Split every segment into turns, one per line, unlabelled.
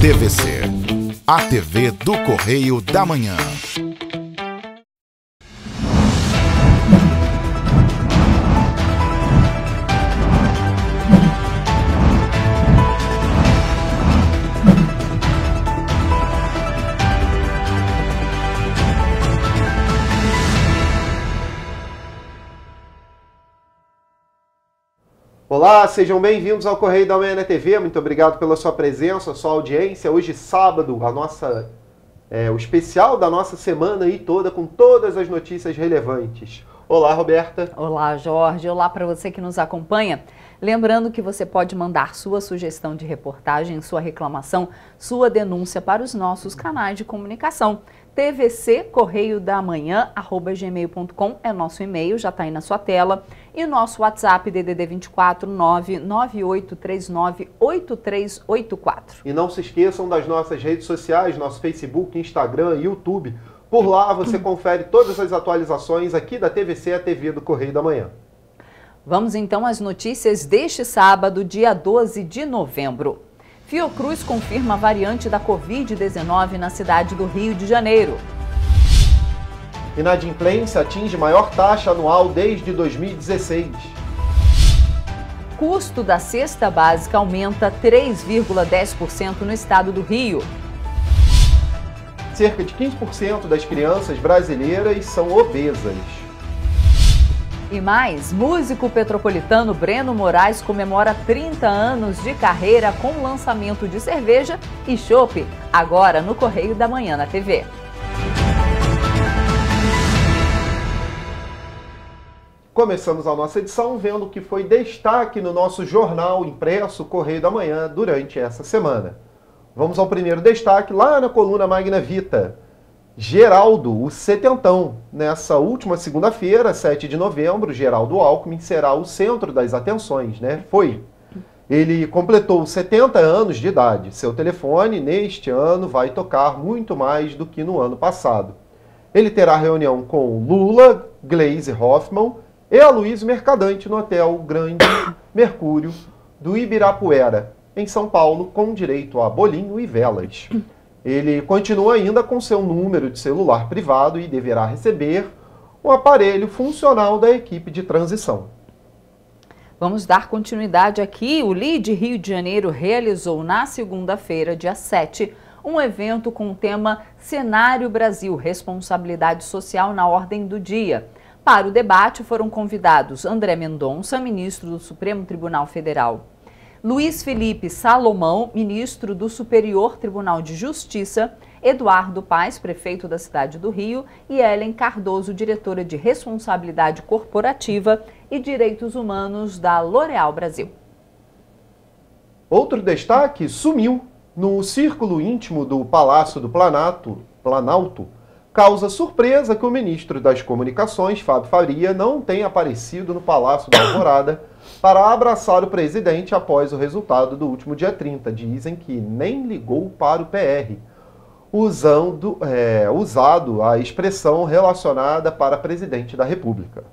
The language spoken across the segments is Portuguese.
TVC, a TV do Correio da Manhã.
Olá, sejam bem-vindos ao Correio da Manhã na TV. Muito obrigado pela sua presença, sua audiência. Hoje, sábado, o especial da nossa semana aí toda, com todas as notícias relevantes. Olá, Roberta.
Olá, Jorge. Olá para você que nos acompanha. Lembrando que você pode mandar sua sugestão de reportagem, sua reclamação, sua denúncia para os nossos canais de comunicação. tvccorreiodamanhã@gmail.com é nosso e-mail, já está aí na sua tela. E nosso WhatsApp DDD 24 99839 8384.
E não se esqueçam das nossas redes sociais, nosso Facebook, Instagram, YouTube. Por lá você confere todas as atualizações aqui da TVC, a TV do Correio da Manhã.
Vamos então às notícias deste sábado, dia 12 de novembro. Fiocruz confirma a variante da Covid-19 na cidade do Rio de Janeiro.
Inadimplência atinge maior taxa anual desde 2016.
Custo da cesta básica aumenta 3,10% no estado do Rio.
Cerca de 15% das crianças brasileiras são obesas.
E mais, músico petropolitano Breno Moraes comemora 30 anos de carreira com lançamento de cerveja e chopp, agora no Correio da Manhã na TV.
Começamos a nossa edição vendo o que foi destaque no nosso jornal impresso Correio da Manhã durante essa semana. Vamos ao primeiro destaque lá na coluna Magna Vita. Geraldo, o setentão. Nessa última segunda-feira, 7 de novembro, Geraldo Alckmin será o centro das atenções, né? Ele completou 70 anos de idade. Seu telefone, neste ano, vai tocar muito mais do que no ano passado. Ele terá reunião com Lula, Gleisi Hoffmann e Aloysio Mercadante no Hotel Grande Mercúrio do Ibirapuera, em São Paulo, com direito a bolinho e velas. Ele continua ainda com seu número de celular privado e deverá receber um aparelho funcional da equipe de transição.
Vamos dar continuidade aqui. O LIDE Rio de Janeiro realizou na segunda-feira, dia 7, um evento com o tema Cenário Brasil, Responsabilidade Social na Ordem do Dia. Para o debate foram convidados André Mendonça, ministro do Supremo Tribunal Federal, Luiz Felipe Salomão, ministro do Superior Tribunal de Justiça, Eduardo Paes, prefeito da cidade do Rio, e Ellen Cardoso, diretora de Responsabilidade Corporativa e Direitos Humanos da L'Oréal Brasil.
Outro destaque sumiu no círculo íntimo do Palácio do Planalto. Causa surpresa que o ministro das Comunicações, Fábio Faria, não tenha aparecido no Palácio da Alvorada para abraçar o presidente após o resultado do último dia 30. Dizem que nem ligou para o PR, usado a expressão relacionada para presidente da República.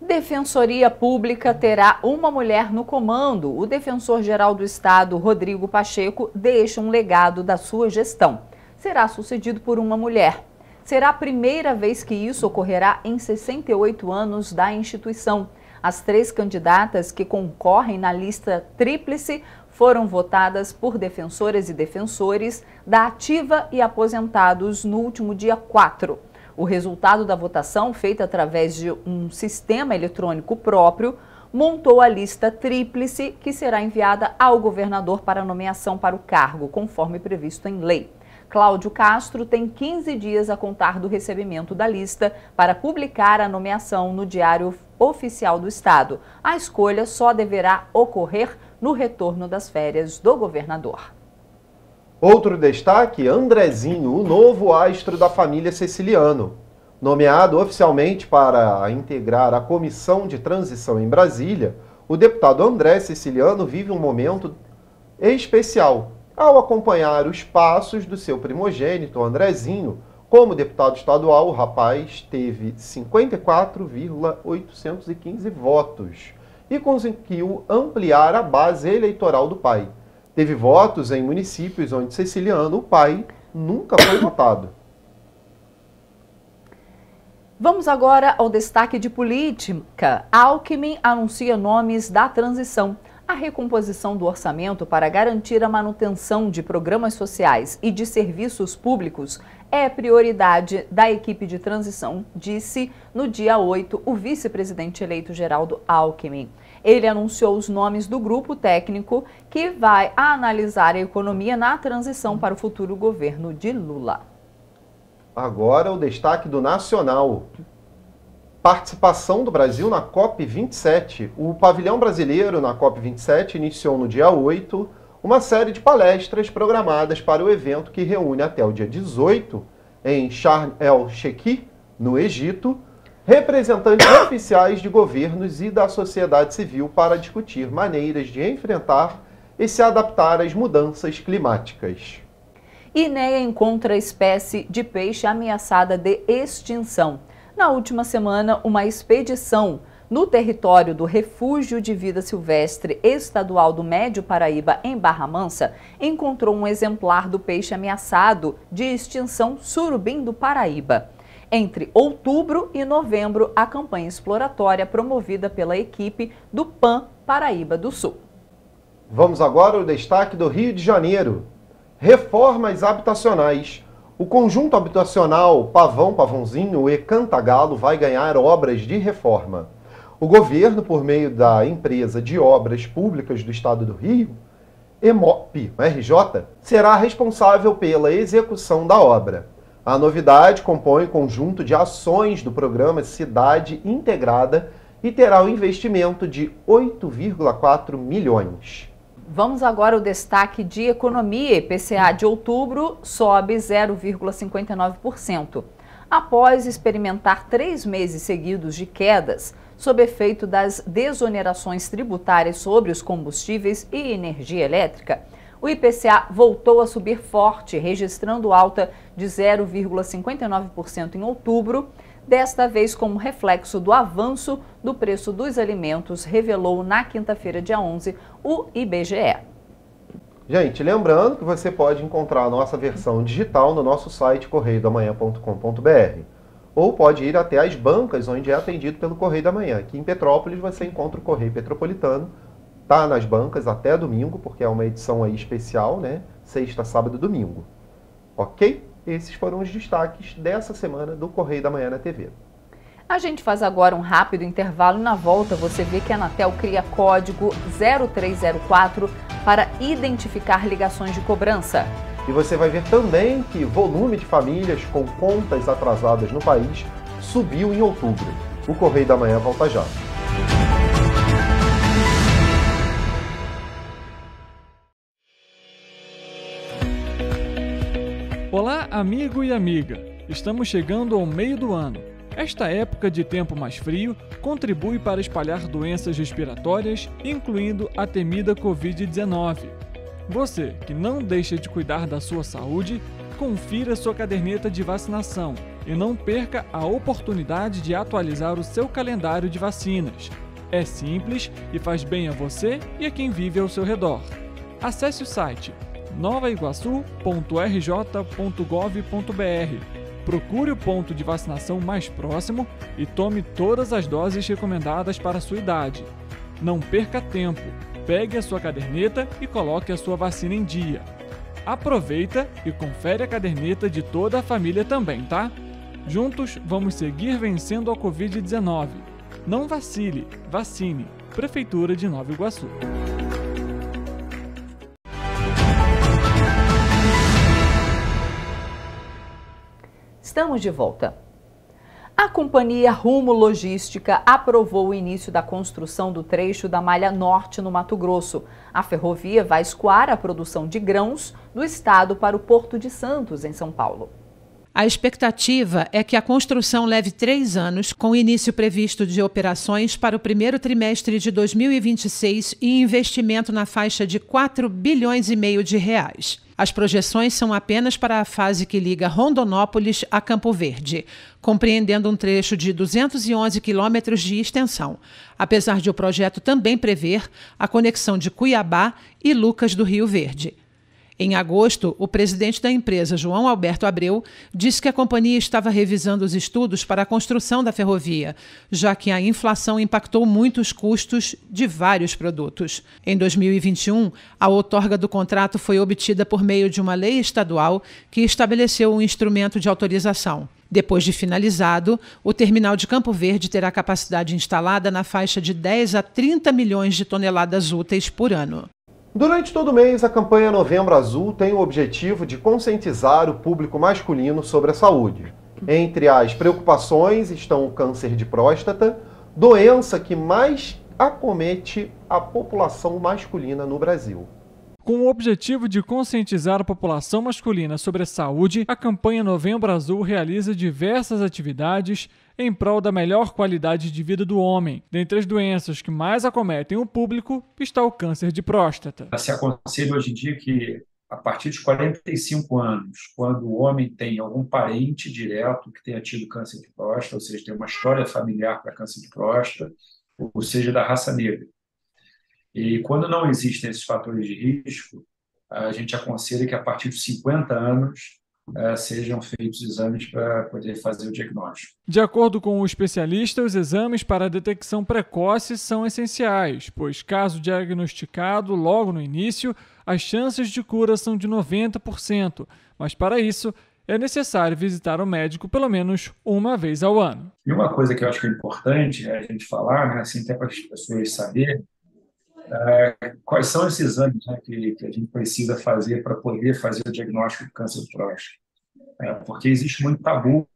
Defensoria Pública terá uma mulher no comando. O defensor-geral do Estado, Rodrigo Pacheco, deixa um legado da sua gestão. Será sucedido por uma mulher. Será a primeira vez que isso ocorrerá em 68 anos da instituição. As 3 candidatas que concorrem na lista tríplice foram votadas por defensoras e defensores da ativa e aposentados no último dia 4. O resultado da votação, feita através de um sistema eletrônico próprio, montou a lista tríplice que será enviada ao governador para nomeação para o cargo, conforme previsto em lei. Cláudio Castro tem 15 dias a contar do recebimento da lista para publicar a nomeação no Diário Oficial do Estado. A escolha só deverá ocorrer no retorno das férias do governador.
Outro destaque, Andrezinho, o novo astro da família Ceciliano. Nomeado oficialmente para integrar a Comissão de Transição em Brasília, o deputado André Ceciliano vive um momento especial ao acompanhar os passos do seu primogênito, Andrezinho. Como deputado estadual, o rapaz teve 54,815 votos e conseguiu ampliar a base eleitoral do pai. Teve votos em municípios onde Ceciliano, o pai, nunca foi votado.
Vamos agora ao destaque de política. Alckmin anuncia nomes da transição. A recomposição do orçamento para garantir a manutenção de programas sociais e de serviços públicos é prioridade da equipe de transição, disse no dia 8 o vice-presidente eleito Geraldo Alckmin. Ele anunciou os nomes do grupo técnico que vai analisar a economia na transição para o futuro governo de Lula.
Agora o destaque do Nacional. Participação do Brasil na COP27. O pavilhão brasileiro na COP27 iniciou no dia 8 uma série de palestras programadas para o evento que reúne até o dia 18, em Sharm el-Sheikh, no Egito, representantes oficiais de governos e da sociedade civil para discutir maneiras de enfrentar e se adaptar às mudanças climáticas.
INEA encontra espécie de peixe ameaçada de extinção. Na última semana, uma expedição no território do Refúgio de Vida Silvestre Estadual do Médio Paraíba, em Barra Mansa, encontrou um exemplar do peixe ameaçado de extinção surubim do Paraíba. Entre outubro e novembro, a campanha exploratória promovida pela equipe do PAN Paraíba do Sul.
Vamos agora ao destaque do Rio de Janeiro. Reformas habitacionais. O conjunto habitacional Pavãozinho e Cantagalo vai ganhar obras de reforma. O governo, por meio da Empresa de Obras Públicas do Estado do Rio, EMOP-RJ, será responsável pela execução da obra. A novidade compõe o conjunto de ações do programa Cidade Integrada e terá um investimento de 8,4 milhões.
Vamos agora ao destaque de economia. IPCA de outubro sobe 0,59%. Após experimentar 3 meses seguidos de quedas, sob efeito das desonerações tributárias sobre os combustíveis e energia elétrica, o IPCA voltou a subir forte, registrando alta de 0,59% em outubro, desta vez como reflexo do avanço do preço dos alimentos, revelou na quinta-feira, dia 11, o IBGE.
Gente, lembrando que você pode encontrar a nossa versão digital no nosso site correiodamanhã.com.br ou pode ir até as bancas onde é atendido pelo Correio da Manhã. Aqui em Petrópolis você encontra o Correio Petropolitano, tá nas bancas até domingo, porque é uma edição aí especial, né? Sexta, sábado e domingo. Ok? Esses foram os destaques dessa semana do Correio da Manhã na TV.
A gente faz agora um rápido intervalo e na volta você vê que a Anatel cria código 0304 para identificar ligações de cobrança.
E você vai ver também que o volume de famílias com contas atrasadas no país subiu em outubro. O Correio da Manhã volta já.
Olá, amigo e amiga! Estamos chegando ao meio do ano. Esta época de tempo mais frio contribui para espalhar doenças respiratórias, incluindo a temida Covid-19. Você que não deixa de cuidar da sua saúde, confira sua caderneta de vacinação e não perca a oportunidade de atualizar o seu calendário de vacinas. É simples e faz bem a você e a quem vive ao seu redor. Acesse o site novaiguaçu.rj.gov.br. Procure o ponto de vacinação mais próximo e tome todas as doses recomendadas para a sua idade. Não perca tempo, pegue a sua caderneta e coloque a sua vacina em dia. Aproveita e confere a caderneta de toda a família também, tá? Juntos vamos seguir vencendo a Covid-19. Não vacile, vacine. Prefeitura de Nova Iguaçu.
Estamos de volta. A companhia Rumo Logística aprovou o início da construção do trecho da Malha Norte no Mato Grosso. A ferrovia vai escoar a produção de grãos do estado para o Porto de Santos, em São Paulo.
A expectativa é que a construção leve 3 anos, com início previsto de operações para o primeiro trimestre de 2026 e investimento na faixa de R$ 4,5 bilhões. As projeções são apenas para a fase que liga Rondonópolis a Campo Verde, compreendendo um trecho de 211 quilômetros de extensão, apesar de o projeto também prever a conexão de Cuiabá e Lucas do Rio Verde. Em agosto, o presidente da empresa, João Alberto Abreu, disse que a companhia estava revisando os estudos para a construção da ferrovia, já que a inflação impactou muito os custos de vários produtos. Em 2021, a outorga do contrato foi obtida por meio de uma lei estadual que estabeleceu um instrumento de autorização. Depois de finalizado, o terminal de Campo Verde terá capacidade instalada na faixa de 10 a 30 milhões de toneladas úteis por ano.
Durante todo o mês, a campanha Novembro Azul tem o objetivo de conscientizar o público masculino sobre a saúde. Entre as preocupações estão o câncer de próstata, doença que mais acomete a população masculina no Brasil.
Com o objetivo de conscientizar a população masculina sobre a saúde, a campanha Novembro Azul realiza diversas atividades em prol da melhor qualidade de vida do homem. Dentre as doenças que mais acometem o público está o câncer de próstata.
Se aconselha hoje em dia que, a partir de 45 anos, quando o homem tem algum parente direto que tenha tido câncer de próstata, ou seja, tem uma história familiar para câncer de próstata, ou seja, da raça negra. E quando não existem esses fatores de risco, a gente aconselha que a partir de 50 anos sejam feitos exames para poder fazer o diagnóstico.
De acordo com o especialista, os exames para a detecção precoce são essenciais, pois caso diagnosticado logo no início, as chances de cura são de 90%, mas para isso é necessário visitar o médico pelo menos uma vez ao ano.
E uma coisa que eu acho que é importante a gente falar, assim, até para as pessoas saberem, quais são esses exames que a gente precisa fazer para poder fazer o diagnóstico de câncer de próstata. Porque existe muito tabu,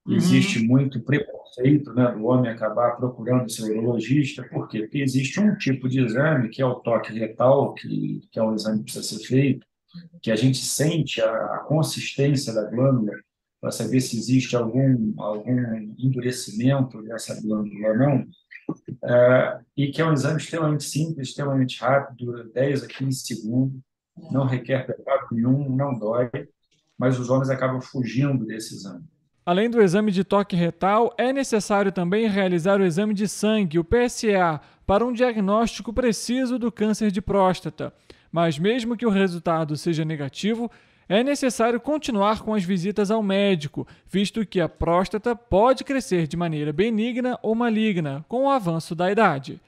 existe muito preconceito, do homem acabar procurando o seu urologista. Por quê? Porque existe um tipo de exame, que é o toque retal, que é um exame que precisa ser feito, que a gente sente a consistência da glândula para saber se existe algum endurecimento dessa glândula ou não. E que é um exame extremamente simples, extremamente rápido, dura 10 a 15 segundos, não requer preparo nenhum, não dói, mas os homens acabam fugindo desse exame.
Além do exame de toque retal, é necessário também realizar o exame de sangue, o PSA, para um diagnóstico preciso do câncer de próstata. Mas mesmo que o resultado seja negativo, é necessário continuar com as visitas ao médico, visto que a próstata pode crescer de maneira benigna ou maligna com o avanço da idade.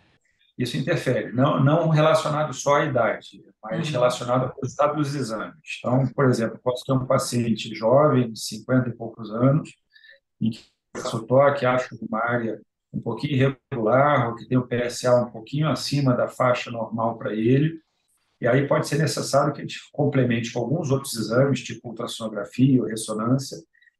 Isso interfere, não relacionado só à idade, mas relacionado ao resultado dos exames. Então, por exemplo, posso ter um paciente jovem, de 50 e poucos anos, em que o toque acho uma área um pouquinho irregular, ou que tem o PSA um pouquinho acima da faixa normal para ele. E aí pode ser necessário que a gente complemente com alguns outros exames, tipo ultrassonografia ou ressonância,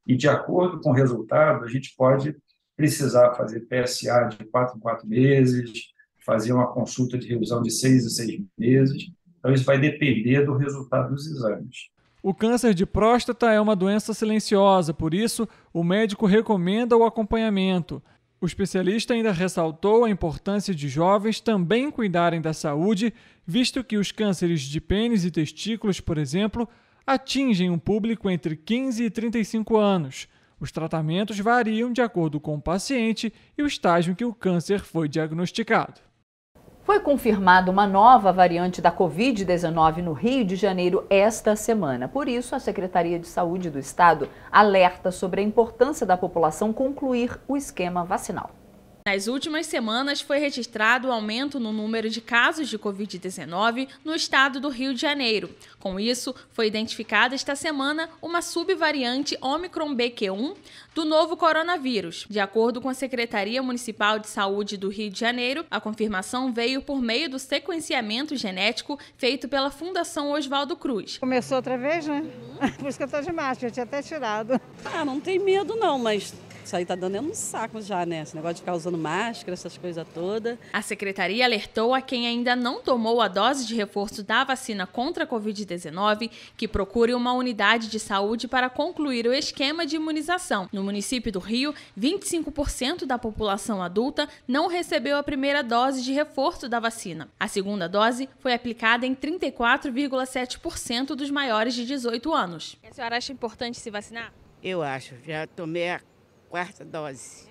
e de acordo com o resultado, a gente pode precisar fazer PSA de 4 em 4 meses, fazer uma consulta de revisão de 6 em 6 meses. Então, isso vai depender do resultado dos exames.
O câncer de próstata é uma doença silenciosa, por isso, o médico recomenda o acompanhamento. O especialista ainda ressaltou a importância de jovens também cuidarem da saúde, visto que os cânceres de pênis e testículos, por exemplo, atingem um público entre 15 e 35 anos. Os tratamentos variam de acordo com o paciente e o estágio em que o câncer foi diagnosticado.
Foi confirmada uma nova variante da Covid-19 no Rio de Janeiro esta semana. Por isso, a Secretaria de Saúde do Estado alerta sobre a importância da população concluir o esquema vacinal.
Nas últimas semanas, foi registrado o aumento no número de casos de Covid-19 no estado do Rio de Janeiro. Com isso, foi identificada esta semana uma subvariante Omicron BQ1 do novo coronavírus. De acordo com a Secretaria Municipal de Saúde do Rio de Janeiro, a confirmação veio por meio do sequenciamento genético feito pela Fundação Oswaldo Cruz.
Começou outra vez, né? Por isso que eu estou de máscara, eu tinha até tirado.
Não tem medo não, mas
Isso aí tá dando um saco já, né? Esse negócio de ficar usando máscara, essas coisas todas.
A secretaria alertou a quem ainda não tomou a dose de reforço da vacina contra a Covid-19 que procure uma unidade de saúde para concluir o esquema de imunização. No município do Rio, 25% da população adulta não recebeu a primeira dose de reforço da vacina. A segunda dose foi aplicada em 34,7% dos maiores de 18 anos. A senhora acha importante se vacinar?
Eu acho, já tomei a 4ª dose.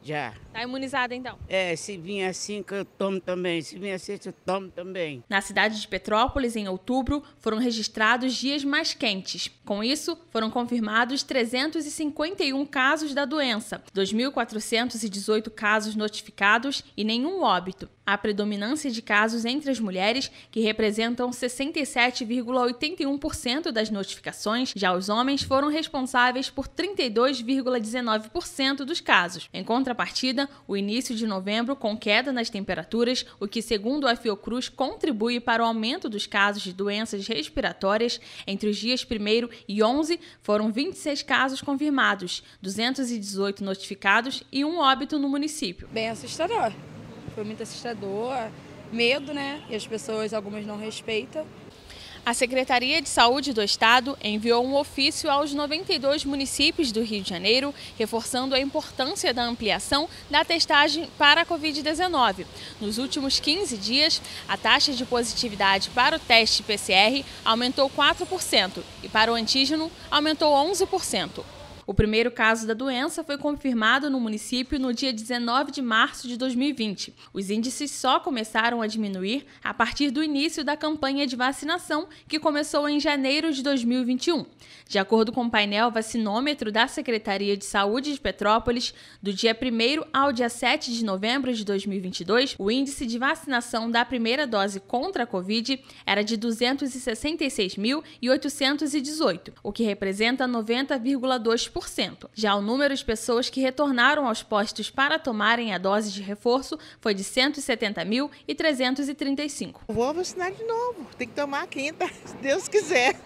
Já.
Está imunizada então?
Se vir a 5 eu tomo também, se vir a 6 eu tomo também.
Na cidade de Petrópolis, em outubro, foram registrados dias mais quentes. Com isso, foram confirmados 351 casos da doença, 2.418 casos notificados e nenhum óbito. A predominância de casos entre as mulheres, que representam 67,81% das notificações, já os homens foram responsáveis por 32,19% dos casos. Em contrapartida, o início de novembro com queda nas temperaturas, o que, segundo a Fiocruz, contribui para o aumento dos casos de doenças respiratórias. Entre os dias 1º e 11, foram 26 casos confirmados, 218 notificados e um óbito no município.
Bem assustador. Foi muito assustador, medo, né? E as pessoas, algumas não respeitam.
A Secretaria de Saúde do Estado enviou um ofício aos 92 municípios do Rio de Janeiro, reforçando a importância da ampliação da testagem para a Covid-19. Nos últimos 15 dias, a taxa de positividade para o teste PCR aumentou 4% e para o antígeno aumentou 11%. O primeiro caso da doença foi confirmado no município no dia 19 de março de 2020. Os índices só começaram a diminuir a partir do início da campanha de vacinação, que começou em janeiro de 2021. De acordo com o painel vacinômetro da Secretaria de Saúde de Petrópolis, do dia 1º ao dia 7 de novembro de 2022, o índice de vacinação da primeira dose contra a Covid era de 266.818, o que representa 90,2%. Já o número de pessoas que retornaram aos postos para tomarem a dose de reforço foi de 170.335.
Vou vacinar de novo, tem que tomar a 5ª, se Deus quiser.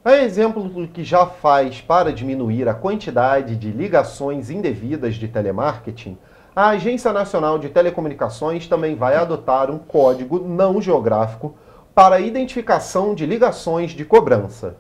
É exemplo do que já faz para diminuir a quantidade de ligações indevidas de telemarketing, a Agência Nacional de Telecomunicações também vai adotar um código não geográfico para a identificação de ligações de cobrança.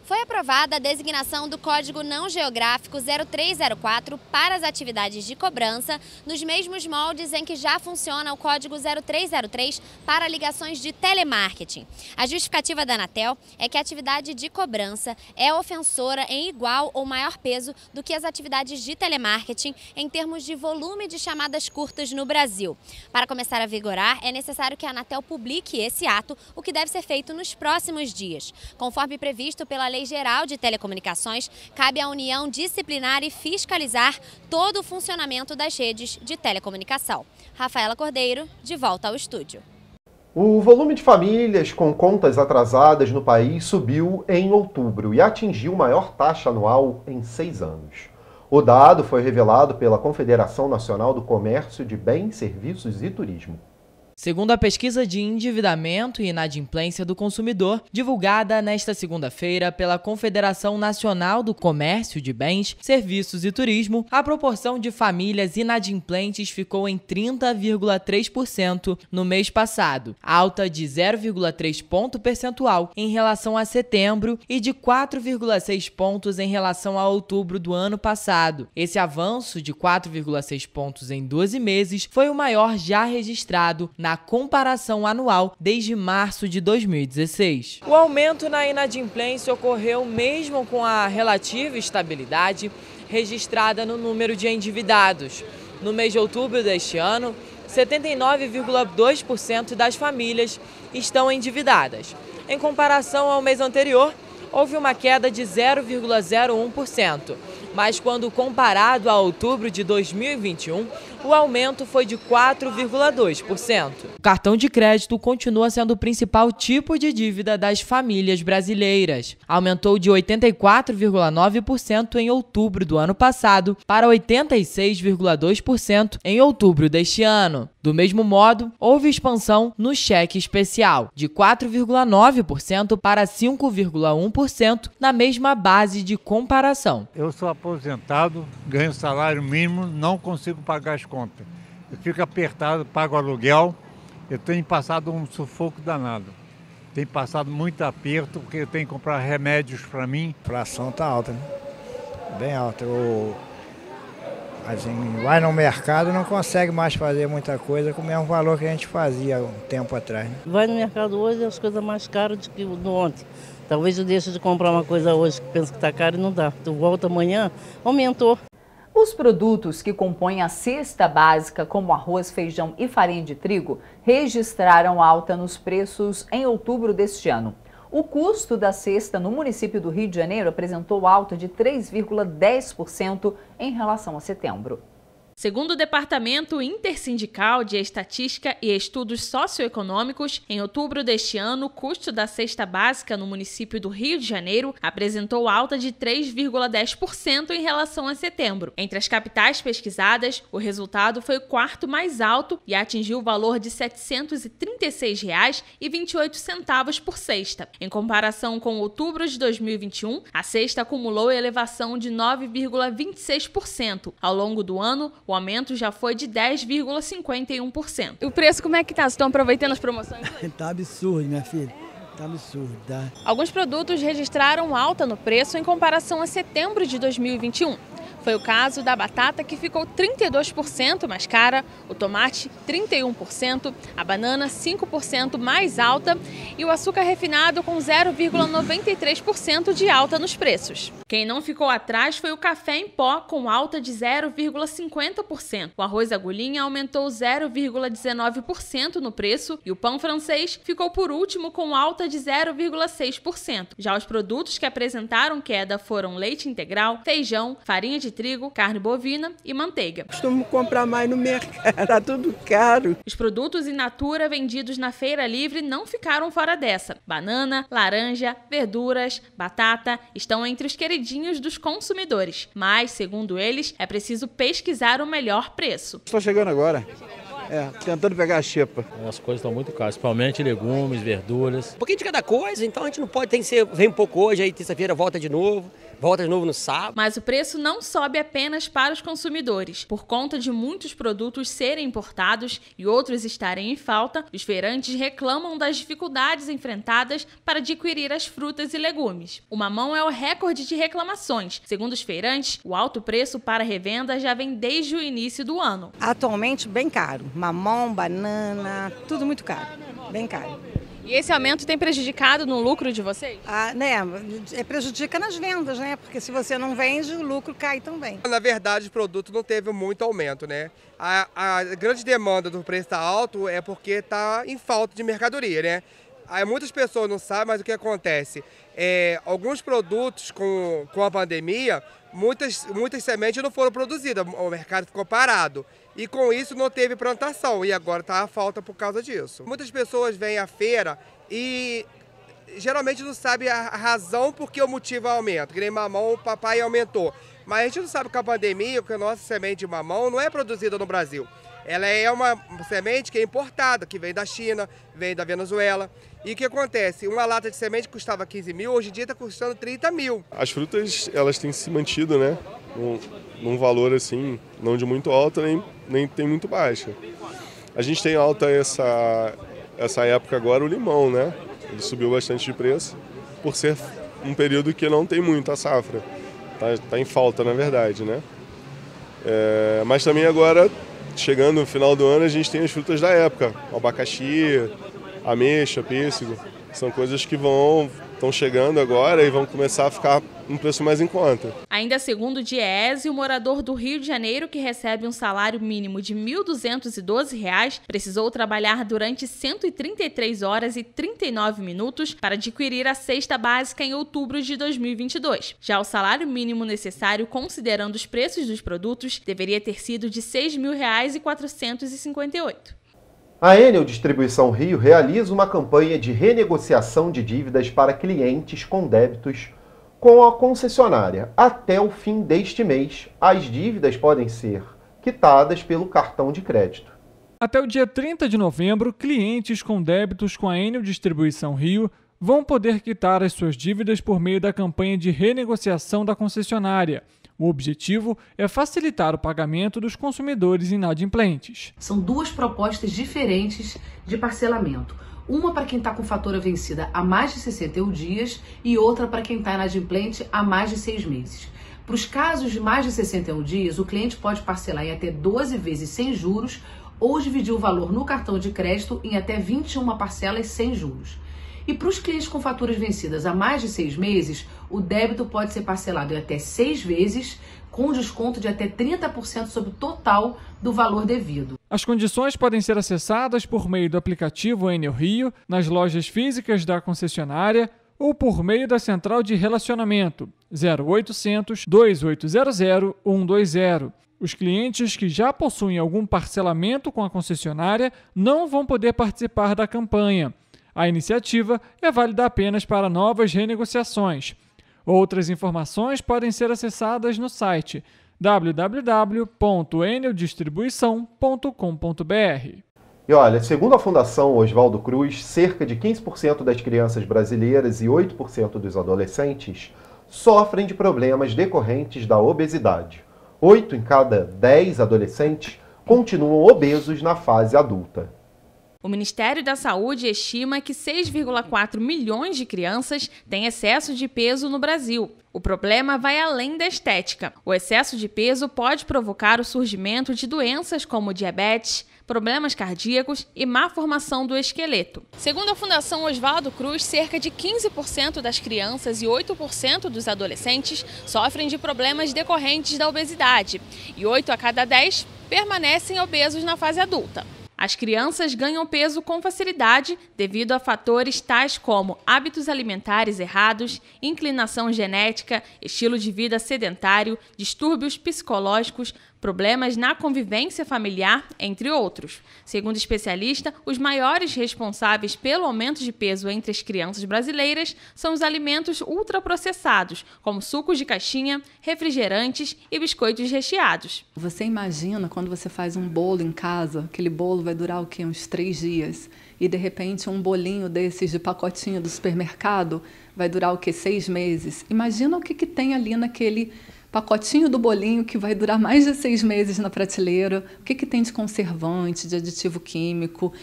Foi aprovada a designação do Código Não Geográfico 0304 para as atividades de cobrança, nos mesmos moldes em que já funciona o Código 0303 para ligações de telemarketing. A justificativa da Anatel é que a atividade de cobrança é ofensora em igual ou maior peso do que as atividades de telemarketing em termos de volume de chamadas curtas no Brasil. Para começar a vigorar, é necessário que a Anatel publique esse ato, o que deve ser feito nos próximos dias. Conforme previsto pela Lei Geral de Telecomunicações, cabe à União disciplinar e fiscalizar todo o funcionamento das redes de telecomunicação. Rafaela Cordeiro, de volta ao estúdio.
O volume de famílias com contas atrasadas no país subiu em outubro e atingiu maior taxa anual em 6 anos. O dado foi revelado pela Confederação Nacional do Comércio de Bens, Serviços e Turismo.
Segundo a pesquisa de endividamento e inadimplência do consumidor, divulgada nesta segunda-feira pela Confederação Nacional do Comércio de Bens, Serviços e Turismo, a proporção de famílias inadimplentes ficou em 30,3% no mês passado, alta de 0,3 ponto percentual em relação a setembro e de 4,6 pontos em relação a outubro do ano passado. Esse avanço de 4,6 pontos em 12 meses foi o maior já registrado na comparação anual desde março de 2016.
O aumento na inadimplência ocorreu mesmo com a relativa estabilidade registrada no número de endividados. No mês de outubro deste ano, 79,2% das famílias estão endividadas. Em comparação ao mês anterior, houve uma queda de 0,01%. Mas quando comparado a outubro de 2021, o aumento foi de 4,2%.
O cartão de crédito continua sendo o principal tipo de dívida das famílias brasileiras. Aumentou de 84,9% em outubro do ano passado para 86,2% em outubro deste ano. Do mesmo modo, houve expansão no cheque especial, de 4,9% para 5,1% na mesma base de comparação.
Eu sou aposentado, ganho salário mínimo, não consigo pagar as contas. Eu fico apertado, pago aluguel, eu tenho passado um sufoco danado. Tenho passado muito aperto porque eu tenho que comprar remédios para mim.
A inflação está alta, né? Bem alta. Assim, vai no mercado, não consegue mais fazer muita coisa com o mesmo valor que a gente fazia um tempo atrás. Né?
Vai no mercado hoje, as coisas mais caras do que no ontem. Talvez eu deixe de comprar uma coisa hoje que penso que está caro e não dá. Tu volta amanhã, aumentou.
Os produtos que compõem a cesta básica, como arroz, feijão e farinha de trigo, registraram alta nos preços em outubro deste ano. O custo da cesta no município do Rio de Janeiro apresentou alta de 3,10% em relação a setembro.
Segundo o Departamento Intersindical de Estatística e Estudos Socioeconômicos, em outubro deste ano, o custo da cesta básica no município do Rio de Janeiro apresentou alta de 3,10% em relação a setembro. Entre as capitais pesquisadas, o resultado foi o quarto mais alto e atingiu o valor de R$ 736,28 por cesta. Em comparação com outubro de 2021, a cesta acumulou elevação de 9,26%. Ao longo do ano, o aumento já foi de 10,51%.
O preço como é que tá? Vocês estão aproveitando as promoções?
Tá absurdo, minha filha. Tá absurdo, tá?
Alguns produtos registraram alta no preço em comparação a setembro de 2021. Foi o caso da batata, que ficou 32% mais cara, o tomate 31%, a banana 5% mais alta e o açúcar refinado com 0,93% de alta nos preços. Quem não ficou atrás foi o café em pó, com alta de 0,50%. O arroz agulhinha aumentou 0,19% no preço e o pão francês ficou por último com alta de 0,6%. Já os produtos que apresentaram queda foram leite integral, feijão, farinha de trigo, carne bovina e manteiga.
Costumo comprar mais no mercado, tá tudo caro.
Os produtos in natura vendidos na feira livre não ficaram fora dessa. Banana, laranja, verduras, batata estão entre os queridinhos dos consumidores. Mas, segundo eles, é preciso pesquisar o melhor preço.
Estou chegando agora. Tentando pegar a xepa.
As coisas estão muito caras, principalmente legumes, verduras.
Um pouquinho de cada coisa, então a gente não pode, tem que ser, vem um pouco hoje, aí terça-feira volta de novo no sábado.
Mas o preço não sobe apenas para os consumidores. Por conta de muitos produtos serem importados e outros estarem em falta, os feirantes reclamam das dificuldades enfrentadas para adquirir as frutas e legumes. O mamão é o recorde de reclamações. Segundo os feirantes, o alto preço para revenda já vem desde o início do ano.
Atualmente bem caro. Mamão, banana, tudo muito caro, bem caro.
E esse aumento tem prejudicado no lucro de vocês?
Prejudica nas vendas, né? Porque se você não vende, o lucro cai também.
Na verdade, o produto não teve muito aumento, né? A grande demanda do preço está alto é porque está em falta de mercadoria, né? Aí muitas pessoas não sabem, mas o que acontece? Alguns produtos com a pandemia, muitas sementes não foram produzidas, o mercado ficou parado. E com isso não teve plantação e agora está a falta por causa disso. Muitas pessoas vêm à feira e geralmente não sabem a razão por que o motivo aumenta. Que nem mamão, o papai aumentou. Mas a gente não sabe que a pandemia, que a nossa semente de mamão não é produzida no Brasil. Ela é uma semente que é importada, que vem da China, vem da Venezuela. E o que acontece? Uma lata de semente custava 15 mil, hoje em dia está custando 30 mil.
As frutas, elas têm se mantido, né? Num valor assim, não de muito alto, nem tem muito baixa. A gente tem alta essa época agora o limão, né? Ele subiu bastante de preço, por ser um período que não tem muita safra. Tá em falta, na verdade, né? Mas também agora, chegando no final do ano, a gente tem as frutas da época. O abacaxi, ameixa, pêssego. São coisas que vão estão chegando agora e vão começar a ficar um preço mais em conta.
Ainda segundo o Diese, o morador do Rio de Janeiro que recebe um salário mínimo de R$ 1.212 precisou trabalhar durante 133 horas e 39 minutos para adquirir a cesta básica em outubro de 2022. Já o salário mínimo necessário, considerando os preços dos produtos, deveria ter sido de R$ 6.458.
A Enel Distribuição Rio realiza uma campanha de renegociação de dívidas para clientes com débitos com a concessionária. Até o fim deste mês, as dívidas podem ser quitadas pelo cartão de crédito.
Até o dia 30 de novembro, clientes com débitos com a Enel Distribuição Rio vão poder quitar as suas dívidas por meio da campanha de renegociação da concessionária. O objetivo é facilitar o pagamento dos consumidores inadimplentes.
São duas propostas diferentes de parcelamento. Uma para quem está com fatura vencida há mais de 61 dias e outra para quem está inadimplente há mais de 6 meses. Para os casos de mais de 61 dias, o cliente pode parcelar em até 12 vezes sem juros ou dividir o valor no cartão de crédito em até 21 parcelas sem juros. E para os clientes com faturas vencidas há mais de 6 meses, o débito pode ser parcelado em até 6 vezes, com desconto de até 30% sobre o total do valor devido.
As condições podem ser acessadas por meio do aplicativo Enel Rio, nas lojas físicas da concessionária ou por meio da central de relacionamento 0800 2800 120. Os clientes que já possuem algum parcelamento com a concessionária não vão poder participar da campanha. A iniciativa é válida apenas para novas renegociações. Outras informações podem ser acessadas no site www.eneldistribuição.com.br.
E olha, segundo a Fundação Oswaldo Cruz, cerca de 15% das crianças brasileiras e 8% dos adolescentes sofrem de problemas decorrentes da obesidade. 8 em cada 10 adolescentes continuam obesos na fase adulta.
O Ministério da Saúde estima que 6,4 milhões de crianças têm excesso de peso no Brasil. O problema vai além da estética. O excesso de peso pode provocar o surgimento de doenças como diabetes, problemas cardíacos e má formação do esqueleto. Segundo a Fundação Oswaldo Cruz, cerca de 15% das crianças e 8% dos adolescentes sofrem de problemas decorrentes da obesidade e 8 a cada 10 permanecem obesos na fase adulta. As crianças ganham peso com facilidade devido a fatores tais como hábitos alimentares errados, inclinação genética, estilo de vida sedentário, distúrbios psicológicos, problemas na convivência familiar, entre outros. Segundo especialista, os maiores responsáveis pelo aumento de peso entre as crianças brasileiras são os alimentos ultraprocessados, como sucos de caixinha, refrigerantes e biscoitos recheados.
Você imagina quando você faz um bolo em casa, aquele bolo vai durar o quê? Uns 3 dias. E de repente um bolinho desses de pacotinho do supermercado vai durar o quê? 6 meses. Imagina o que tem ali naquele pacotinho do bolinho que vai durar mais de 6 meses na prateleira. O que tem de conservante, de aditivo químico,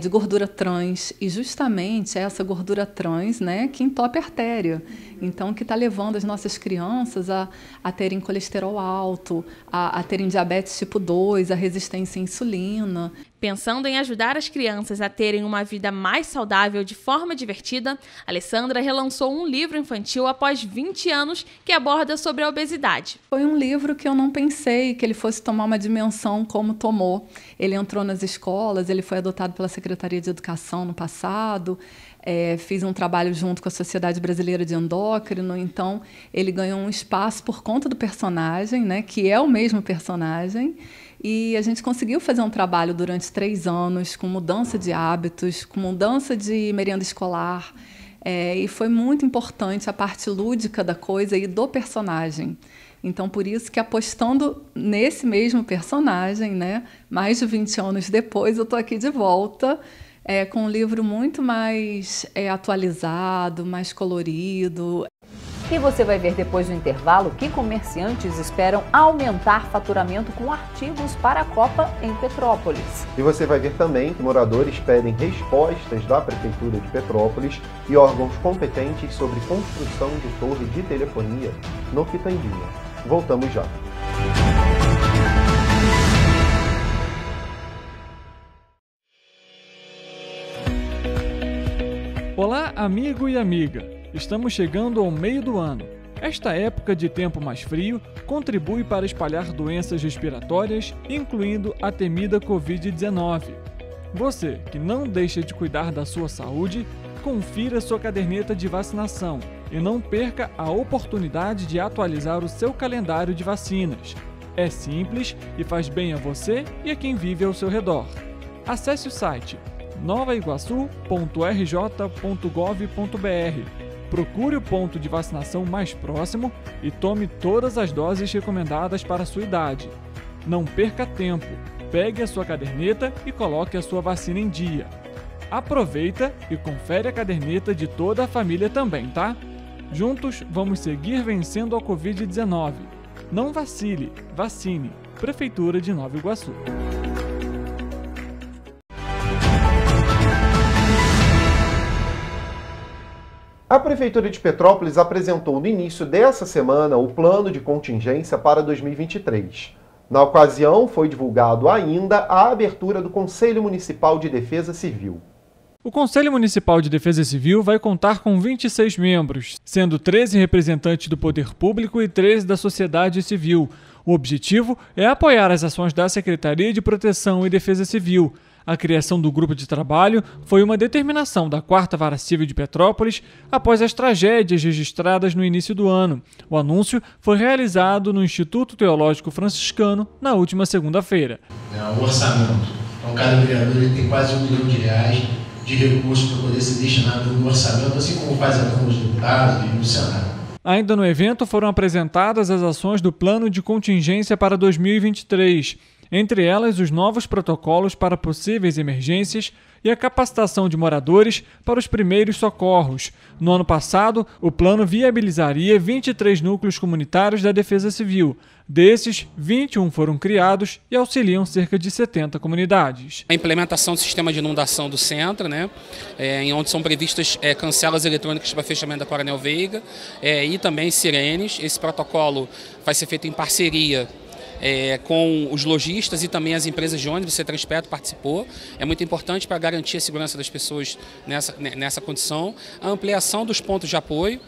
de gordura trans. E justamente essa gordura trans, né, que entope a artéria. Então, que está levando as nossas crianças a terem colesterol alto, a terem diabetes tipo 2, a resistência à insulina.
Pensando em ajudar as crianças a terem uma vida mais saudável de forma divertida, Alessandra relançou um livro infantil após 20 anos que aborda sobre a obesidade.
Foi um livro que eu não pensei que ele fosse tomar uma dimensão como tomou. Ele entrou nas escolas, ele foi adotado pela Secretaria de Educação no passado, fiz um trabalho junto com a Sociedade Brasileira de Endócrino, então ele ganhou um espaço por conta do personagem, né, que é o mesmo personagem. E a gente conseguiu fazer um trabalho durante 3 anos, com mudança de hábitos, com mudança de merenda escolar. E foi muito importante a parte lúdica da coisa e do personagem. Então, por isso que apostando nesse mesmo personagem, né, mais de 20 anos depois, eu estou aqui de volta, com um livro muito mais atualizado, mais colorido.
E você vai ver depois do intervalo que comerciantes esperam aumentar faturamento com artigos para a Copa em Petrópolis.
E você vai ver também que moradores pedem respostas da Prefeitura de Petrópolis e órgãos competentes sobre construção de torre de telefonia no Quitandinha. Voltamos já.
Olá, amigo e amiga! Estamos chegando ao meio do ano. Esta época de tempo mais frio contribui para espalhar doenças respiratórias, incluindo a temida Covid-19. Você que não deixa de cuidar da sua saúde, confira sua caderneta de vacinação e não perca a oportunidade de atualizar o seu calendário de vacinas. É simples e faz bem a você e a quem vive ao seu redor. Acesse o site novaiguaçu.rj.gov.br. Procure o ponto de vacinação mais próximo e tome todas as doses recomendadas para a sua idade. Não perca tempo, pegue a sua caderneta e coloque a sua vacina em dia. Aproveita e confere a caderneta de toda a família também, tá? Juntos vamos seguir vencendo a Covid-19. Não vacile, vacine. Prefeitura de Nova Iguaçu.
A Prefeitura de Petrópolis apresentou no início dessa semana o plano de contingência para 2023. Na ocasião, foi divulgado ainda a abertura do Conselho Municipal de Defesa Civil.
O Conselho Municipal de Defesa Civil vai contar com 26 membros, sendo 13 representantes do poder público e 13 da sociedade civil. O objetivo é apoiar as ações da Secretaria de Proteção e Defesa Civil. A criação do grupo de trabalho foi uma determinação da 4ª Vara Civil de Petrópolis após as tragédias registradas no início do ano. O anúncio foi realizado no Instituto Teológico Franciscano na última segunda-feira.
O orçamento. Então, cada vereador tem quase R$1 milhão de recursos para poder ser destinado no orçamento, assim como faz a Câmara dos Deputados e no Senado.
Ainda no evento foram apresentadas as ações do Plano de Contingência para 2023. Entre elas, os novos protocolos para possíveis emergências e a capacitação de moradores para os primeiros socorros. No ano passado, o plano viabilizaria 23 núcleos comunitários da Defesa Civil. Desses, 21 foram criados e auxiliam cerca de 70 comunidades.
A implementação do sistema de inundação do centro, em onde são previstas cancelas eletrônicas para fechamento da Coronel Veiga e também sirenes. Esse protocolo vai ser feito em parceria com os lojistas e também as empresas de ônibus. O Cetransperto participou. É muito importante para garantir a segurança das pessoas nessa condição. A ampliação dos pontos de apoio.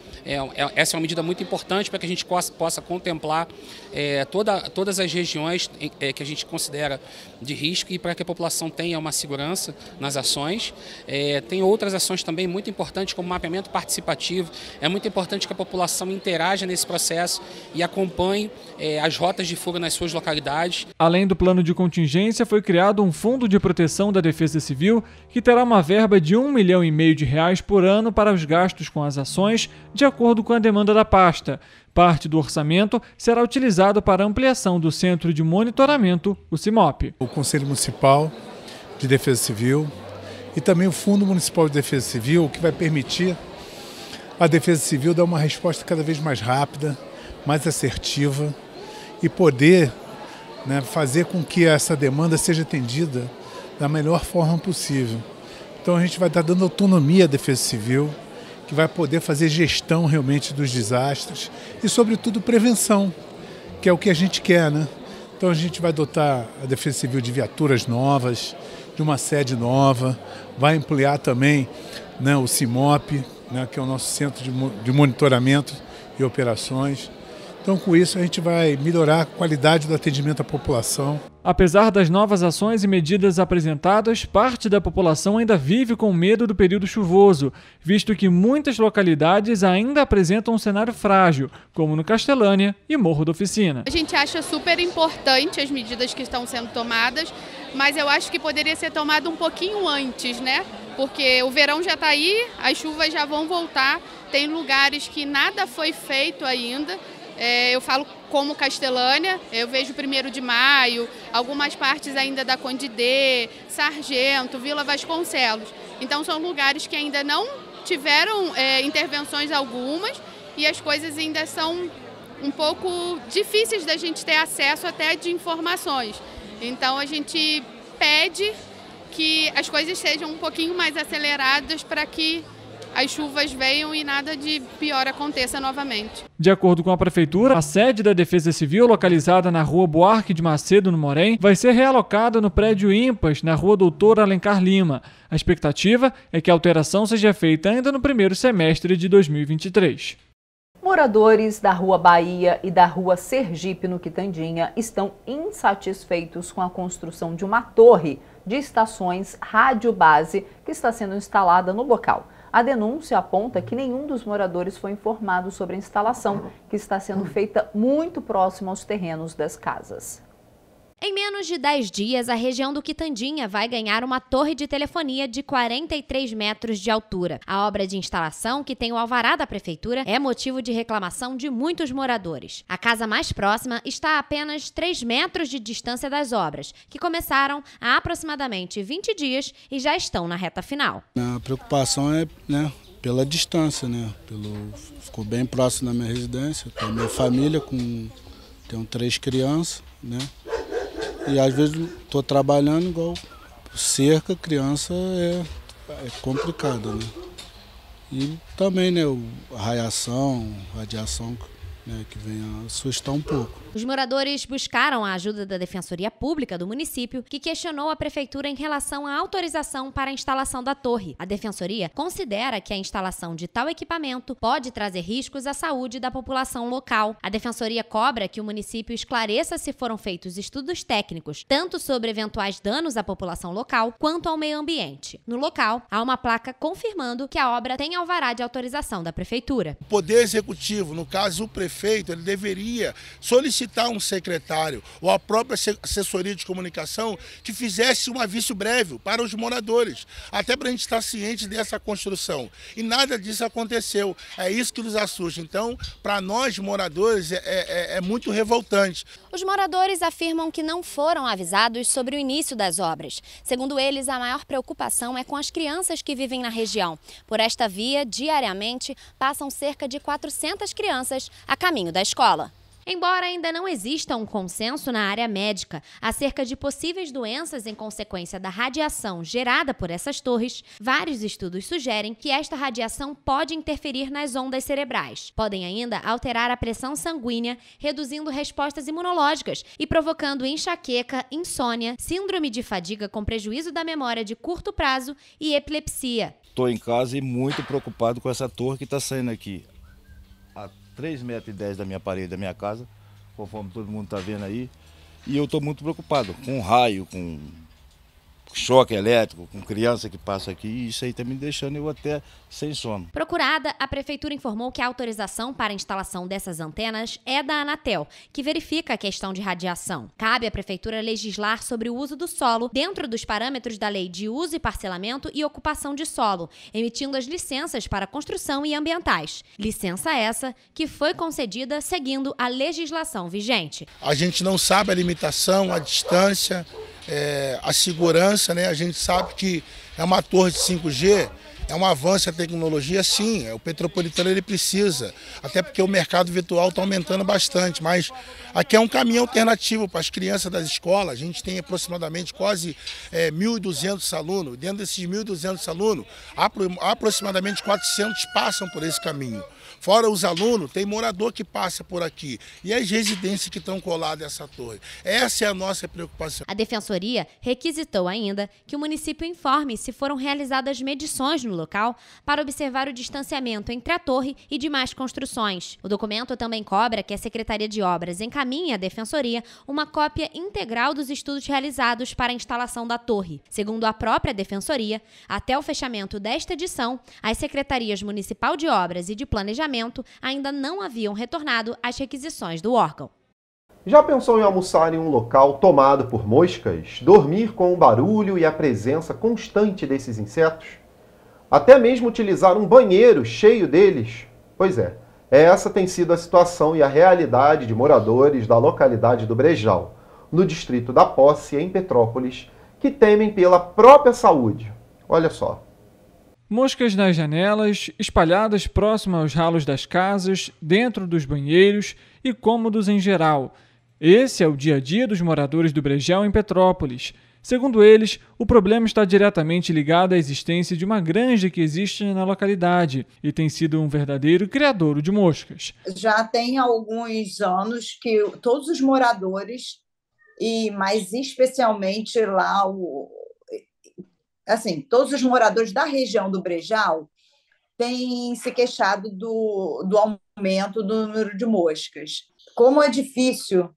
Essa é uma medida muito importante para que a gente possa contemplar todas as regiões que a gente considera de risco e para que a população tenha uma segurança nas ações. Tem outras ações também muito importantes, como mapeamento participativo. É muito importante que a população interaja nesse processo e acompanhe as rotas de fuga nas suas localidades.
Além do plano de contingência, foi criado um Fundo de Proteção da Defesa Civil que terá uma verba de R$1,5 milhão por ano para os gastos com as ações, de acordo com a demanda da pasta. Parte do orçamento será utilizado para a ampliação do Centro de Monitoramento, o CIMOP.
O Conselho Municipal de Defesa Civil e também o Fundo Municipal de Defesa Civil, que vai permitir à Defesa Civil dar uma resposta cada vez mais rápida, mais assertiva e poder fazer com que essa demanda seja atendida da melhor forma possível. Então a gente vai estar dando autonomia à Defesa Civil, que vai poder fazer gestão realmente dos desastres e, sobretudo, prevenção, que é o que a gente quer, Então a gente vai dotar a Defesa Civil de viaturas novas, de uma sede nova, vai ampliar também o CIMOP, que é o nosso Centro de Monitoramento e Operações. Então, com isso, a gente vai melhorar a qualidade do atendimento à população.
Apesar das novas ações e medidas apresentadas, parte da população ainda vive com medo do período chuvoso, visto que muitas localidades ainda apresentam um cenário frágil, como no Castelânia e Morro da Oficina.
A gente acha super importante as medidas que estão sendo tomadas, mas eu acho que poderia ser tomado um pouquinho antes, Porque o verão já está aí, as chuvas já vão voltar, tem lugares que nada foi feito ainda. Eu falo como Castelânia, eu vejo 1º de Maio, algumas partes ainda da Condidê, Sargento, Vila Vasconcelos. Então são lugares que ainda não tiveram intervenções algumas e as coisas ainda são um pouco difíceis da gente ter acesso até de informações. Então a gente pede que as coisas sejam um pouquinho mais aceleradas para que as chuvas venham e nada de pior aconteça novamente.
De acordo com a Prefeitura, a sede da Defesa Civil, localizada na Rua Buarque de Macedo, no Morém, vai ser realocada no prédio IMPAS, na Rua Doutor Alencar Lima. A expectativa é que a alteração seja feita ainda no primeiro semestre de 2023.
Moradores da Rua Bahia e da Rua Sergipe, no Quitandinha, estão insatisfeitos com a construção de uma torre de estações rádio base que está sendo instalada no local. A denúncia aponta que nenhum dos moradores foi informado sobre a instalação, que está sendo feita muito próximo aos terrenos das casas.
Em menos de 10 dias, a região do Quitandinha vai ganhar uma torre de telefonia de 43 metros de altura. A obra de instalação, que tem o alvará da prefeitura, é motivo de reclamação de muitos moradores. A casa mais próxima está a apenas 3 metros de distância das obras, que começaram há aproximadamente 20 dias e já estão na reta final.
A preocupação é, pela distância, ficou bem próximo da minha residência, tenho minha família, tenho 3 crianças, E às vezes estou trabalhando igual cerca, criança é complicado, E também, a radiação, que vem a assustar um pouco.
Os moradores buscaram a ajuda da Defensoria Pública do município, que questionou a prefeitura em relação à autorização para a instalação da torre. A Defensoria considera que a instalação de tal equipamento pode trazer riscos à saúde da população local. A Defensoria cobra que o município esclareça se foram feitos estudos técnicos, tanto sobre eventuais danos à população local, quanto ao meio ambiente. No local, há uma placa confirmando que a obra tem alvará de autorização da prefeitura.
O Poder Executivo, no caso o prefeito, ele deveria solicitar um secretário ou a própria assessoria de comunicação que fizesse um aviso prévio para os moradores, até para a gente estar ciente dessa construção. E nada disso aconteceu. É isso que nos assusta. Então, para nós moradores, é muito revoltante.
Os moradores afirmam que não foram avisados sobre o início das obras. Segundo eles, a maior preocupação é com as crianças que vivem na região. Por esta via, diariamente, passam cerca de 400 crianças a caminho da escola. Embora ainda não exista um consenso na área médica acerca de possíveis doenças em consequência da radiação gerada por essas torres, vários estudos sugerem que esta radiação pode interferir nas ondas cerebrais. Podem ainda alterar a pressão sanguínea, reduzindo respostas imunológicas e provocando enxaqueca, insônia, síndrome de fadiga com prejuízo da memória de curto prazo e epilepsia.
Estou em casa e muito preocupado com essa torre que está saindo aqui. 3,10 metros da minha parede, da minha casa, conforme todo mundo está vendo aí. E eu estou muito preocupado com raio, com choque elétrico, com criança que passa aqui. E isso aí está me deixando eu até sem sono.
Procurada, a prefeitura informou que a autorização para a instalação dessas antenas é da Anatel, que verifica a questão de radiação. Cabe à prefeitura legislar sobre o uso do solo dentro dos parâmetros da Lei de Uso e Parcelamento e Ocupação de Solo, emitindo as licenças para construção e ambientais. Licença essa que foi concedida seguindo a legislação vigente.
A gente não sabe a limitação, a distância, a segurança, A gente sabe que é uma torre de 5G, é um avanço da tecnologia, sim, o Petropolitano ele precisa, até porque o mercado virtual está aumentando bastante, mas aqui é um caminho alternativo para as crianças das escolas. A gente tem aproximadamente quase 1.200 alunos, dentro desses 1.200 alunos, aproximadamente 400 passam por esse caminho. Fora os alunos, tem morador que passa por aqui e as residências que estão coladas a essa torre. Essa é a nossa preocupação.
A Defensoria requisitou ainda que o município informe se foram realizadas medições no local para observar o distanciamento entre a torre e demais construções. O documento também cobra que a Secretaria de Obras encaminhe à Defensoria uma cópia integral dos estudos realizados para a instalação da torre. Segundo a própria Defensoria, até o fechamento desta edição, as Secretarias Municipal de Obras e de Planejamento ainda não haviam retornado às requisições do órgão.
Já pensou em almoçar em um local tomado por moscas? Dormir com o barulho e a presença constante desses insetos? Até mesmo utilizar um banheiro cheio deles? Pois é, essa tem sido a situação e a realidade de moradores da localidade do Brejal, no distrito da Posse, em Petrópolis, que temem pela própria saúde. Olha só.
Moscas nas janelas, espalhadas próximo aos ralos das casas, dentro dos banheiros e cômodos em geral. Esse é o dia a dia dos moradores do Brejal em Petrópolis. Segundo eles, o problema está diretamente ligado à existência de uma granja que existe na localidade e tem sido um verdadeiro criadouro de moscas.
Já tem alguns anos que todos os moradores, e mais especialmente lá, todos os moradores da região do Brejal têm se queixado do aumento do número de moscas. Como é difícil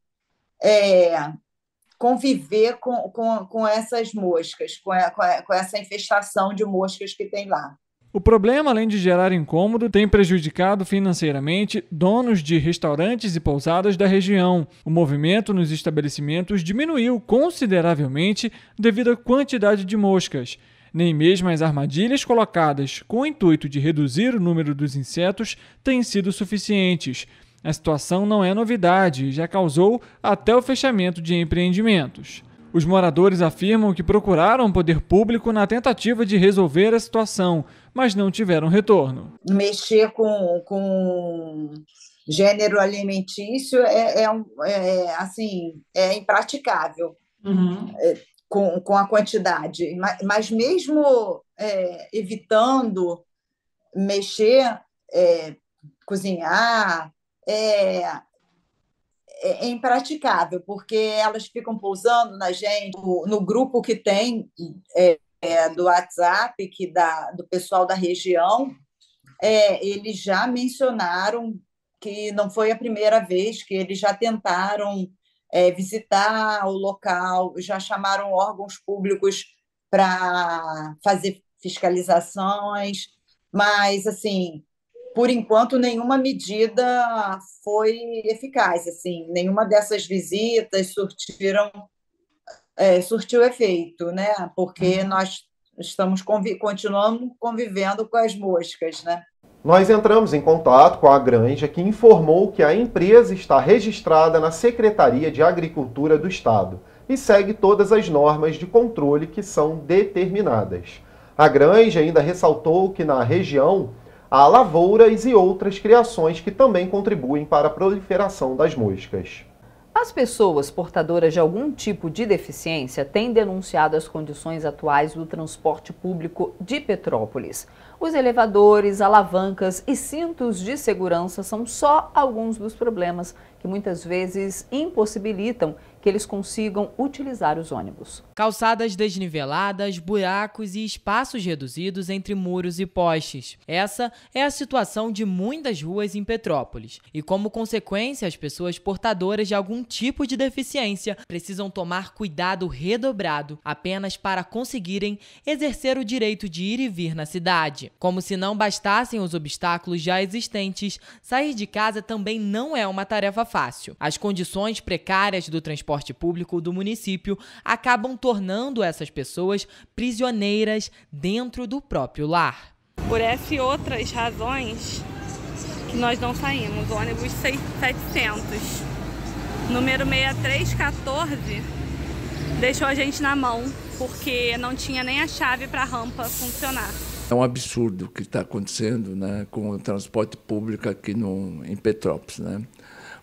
conviver com essas moscas, com essa infestação de moscas que tem lá.
O problema, além de gerar incômodo, tem prejudicado financeiramente donos de restaurantes e pousadas da região. O movimento nos estabelecimentos diminuiu consideravelmente devido à quantidade de moscas. Nem mesmo as armadilhas colocadas com o intuito de reduzir o número dos insetos têm sido suficientes. A situação não é novidade e já causou até o fechamento de empreendimentos. Os moradores afirmam que procuraram o poder público na tentativa de resolver a situação, mas não tiveram retorno.
Mexer com gênero alimentício é impraticável. Com a quantidade. Mas mesmo evitando mexer, cozinhar, é impraticável, porque elas ficam pousando na gente, no grupo que tem do WhatsApp, do pessoal da região, eles já mencionaram que não foi a primeira vez que eles já tentaram visitar o local, já chamaram órgãos públicos para fazer fiscalizações, mas, por enquanto, nenhuma medida foi eficaz. Nenhuma dessas visitas surtiu efeito, né? Porque nós continuamos convivendo com as moscas, né?
Nós entramos em contato com a granja, que informou que a empresa está registrada na Secretaria de Agricultura do Estado e segue todas as normas de controle que são determinadas. A granja ainda ressaltou que na região há lavouras e outras criações que também contribuem para a proliferação das moscas.
As pessoas portadoras de algum tipo de deficiência têm denunciado as condições atuais do transporte público de Petrópolis. Os elevadores, alavancas e cintos de segurança são só alguns dos problemas que muitas vezes impossibilitam que eles consigam utilizar os ônibus.
Calçadas desniveladas, buracos e espaços reduzidos entre muros e postes. Essa é a situação de muitas ruas em Petrópolis. E como consequência, as pessoas portadoras de algum tipo de deficiência precisam tomar cuidado redobrado apenas para conseguirem exercer o direito de ir e vir na cidade. Como se não bastassem os obstáculos já existentes, sair de casa também não é uma tarefa fácil. As condições precárias do transporte público do município acabam tornando essas pessoas prisioneiras dentro do próprio lar.
Por essas e outras razões que nós não saímos, ônibus 700, número 6314, deixou a gente na mão, porque não tinha nem a chave para a rampa funcionar.
É um absurdo o que está acontecendo, né, com o transporte público aqui em Petrópolis, né?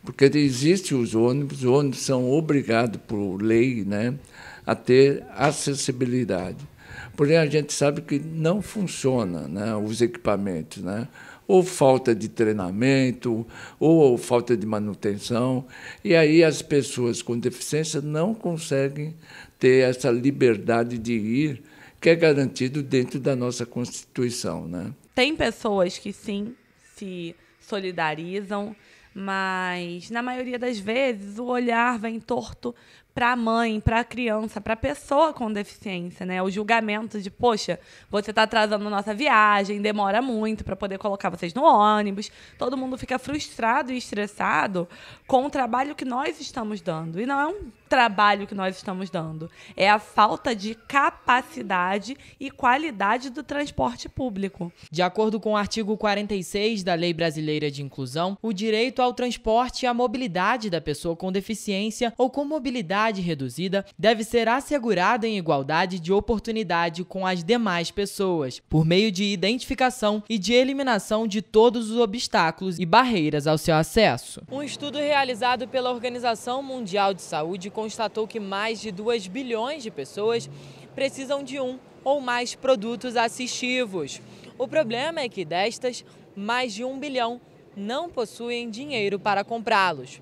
Porque existem os ônibus são obrigados por lei, né, a ter acessibilidade. Porém, a gente sabe que não funciona, né, os equipamentos, né? Ou falta de treinamento, ou falta de manutenção, e aí as pessoas com deficiência não conseguem ter essa liberdade de ir, que é garantido dentro da nossa Constituição, né?
Tem pessoas que sim se solidarizam, mas na maioria das vezes o olhar vem torto para a mãe, para a criança, para a pessoa com deficiência, né? O julgamento de, poxa, você está atrasando a nossa viagem, demora muito para poder colocar vocês no ônibus. Todo mundo fica frustrado e estressado com o trabalho que nós estamos dando. E não é um trabalho que nós estamos dando, é a falta de capacidade e qualidade do transporte público.
De acordo com o artigo 46 da Lei Brasileira de Inclusão, o direito ao transporte e à mobilidade da pessoa com deficiência ou com mobilidade reduzida deve ser assegurada em igualdade de oportunidade com as demais pessoas, por meio de identificação e de eliminação de todos os obstáculos e barreiras ao seu acesso. Um estudo realizado pela Organização Mundial de Saúde constatou que mais de 2 bilhões de pessoas precisam de um ou mais produtos assistivos. O problema é que destas, mais de 1 bilhão não possuem dinheiro para comprá-los.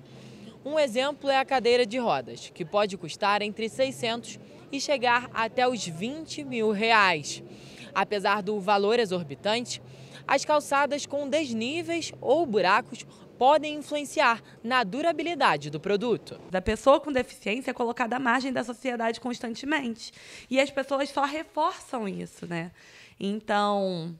Um exemplo é a cadeira de rodas, que pode custar entre 600 e chegar até os 20 mil reais. Apesar do valor exorbitante, as calçadas com desníveis ou buracos podem influenciar na durabilidade do produto.
Da pessoa com deficiência é colocada à margem da sociedade constantemente. E as pessoas só reforçam isso, né? Então,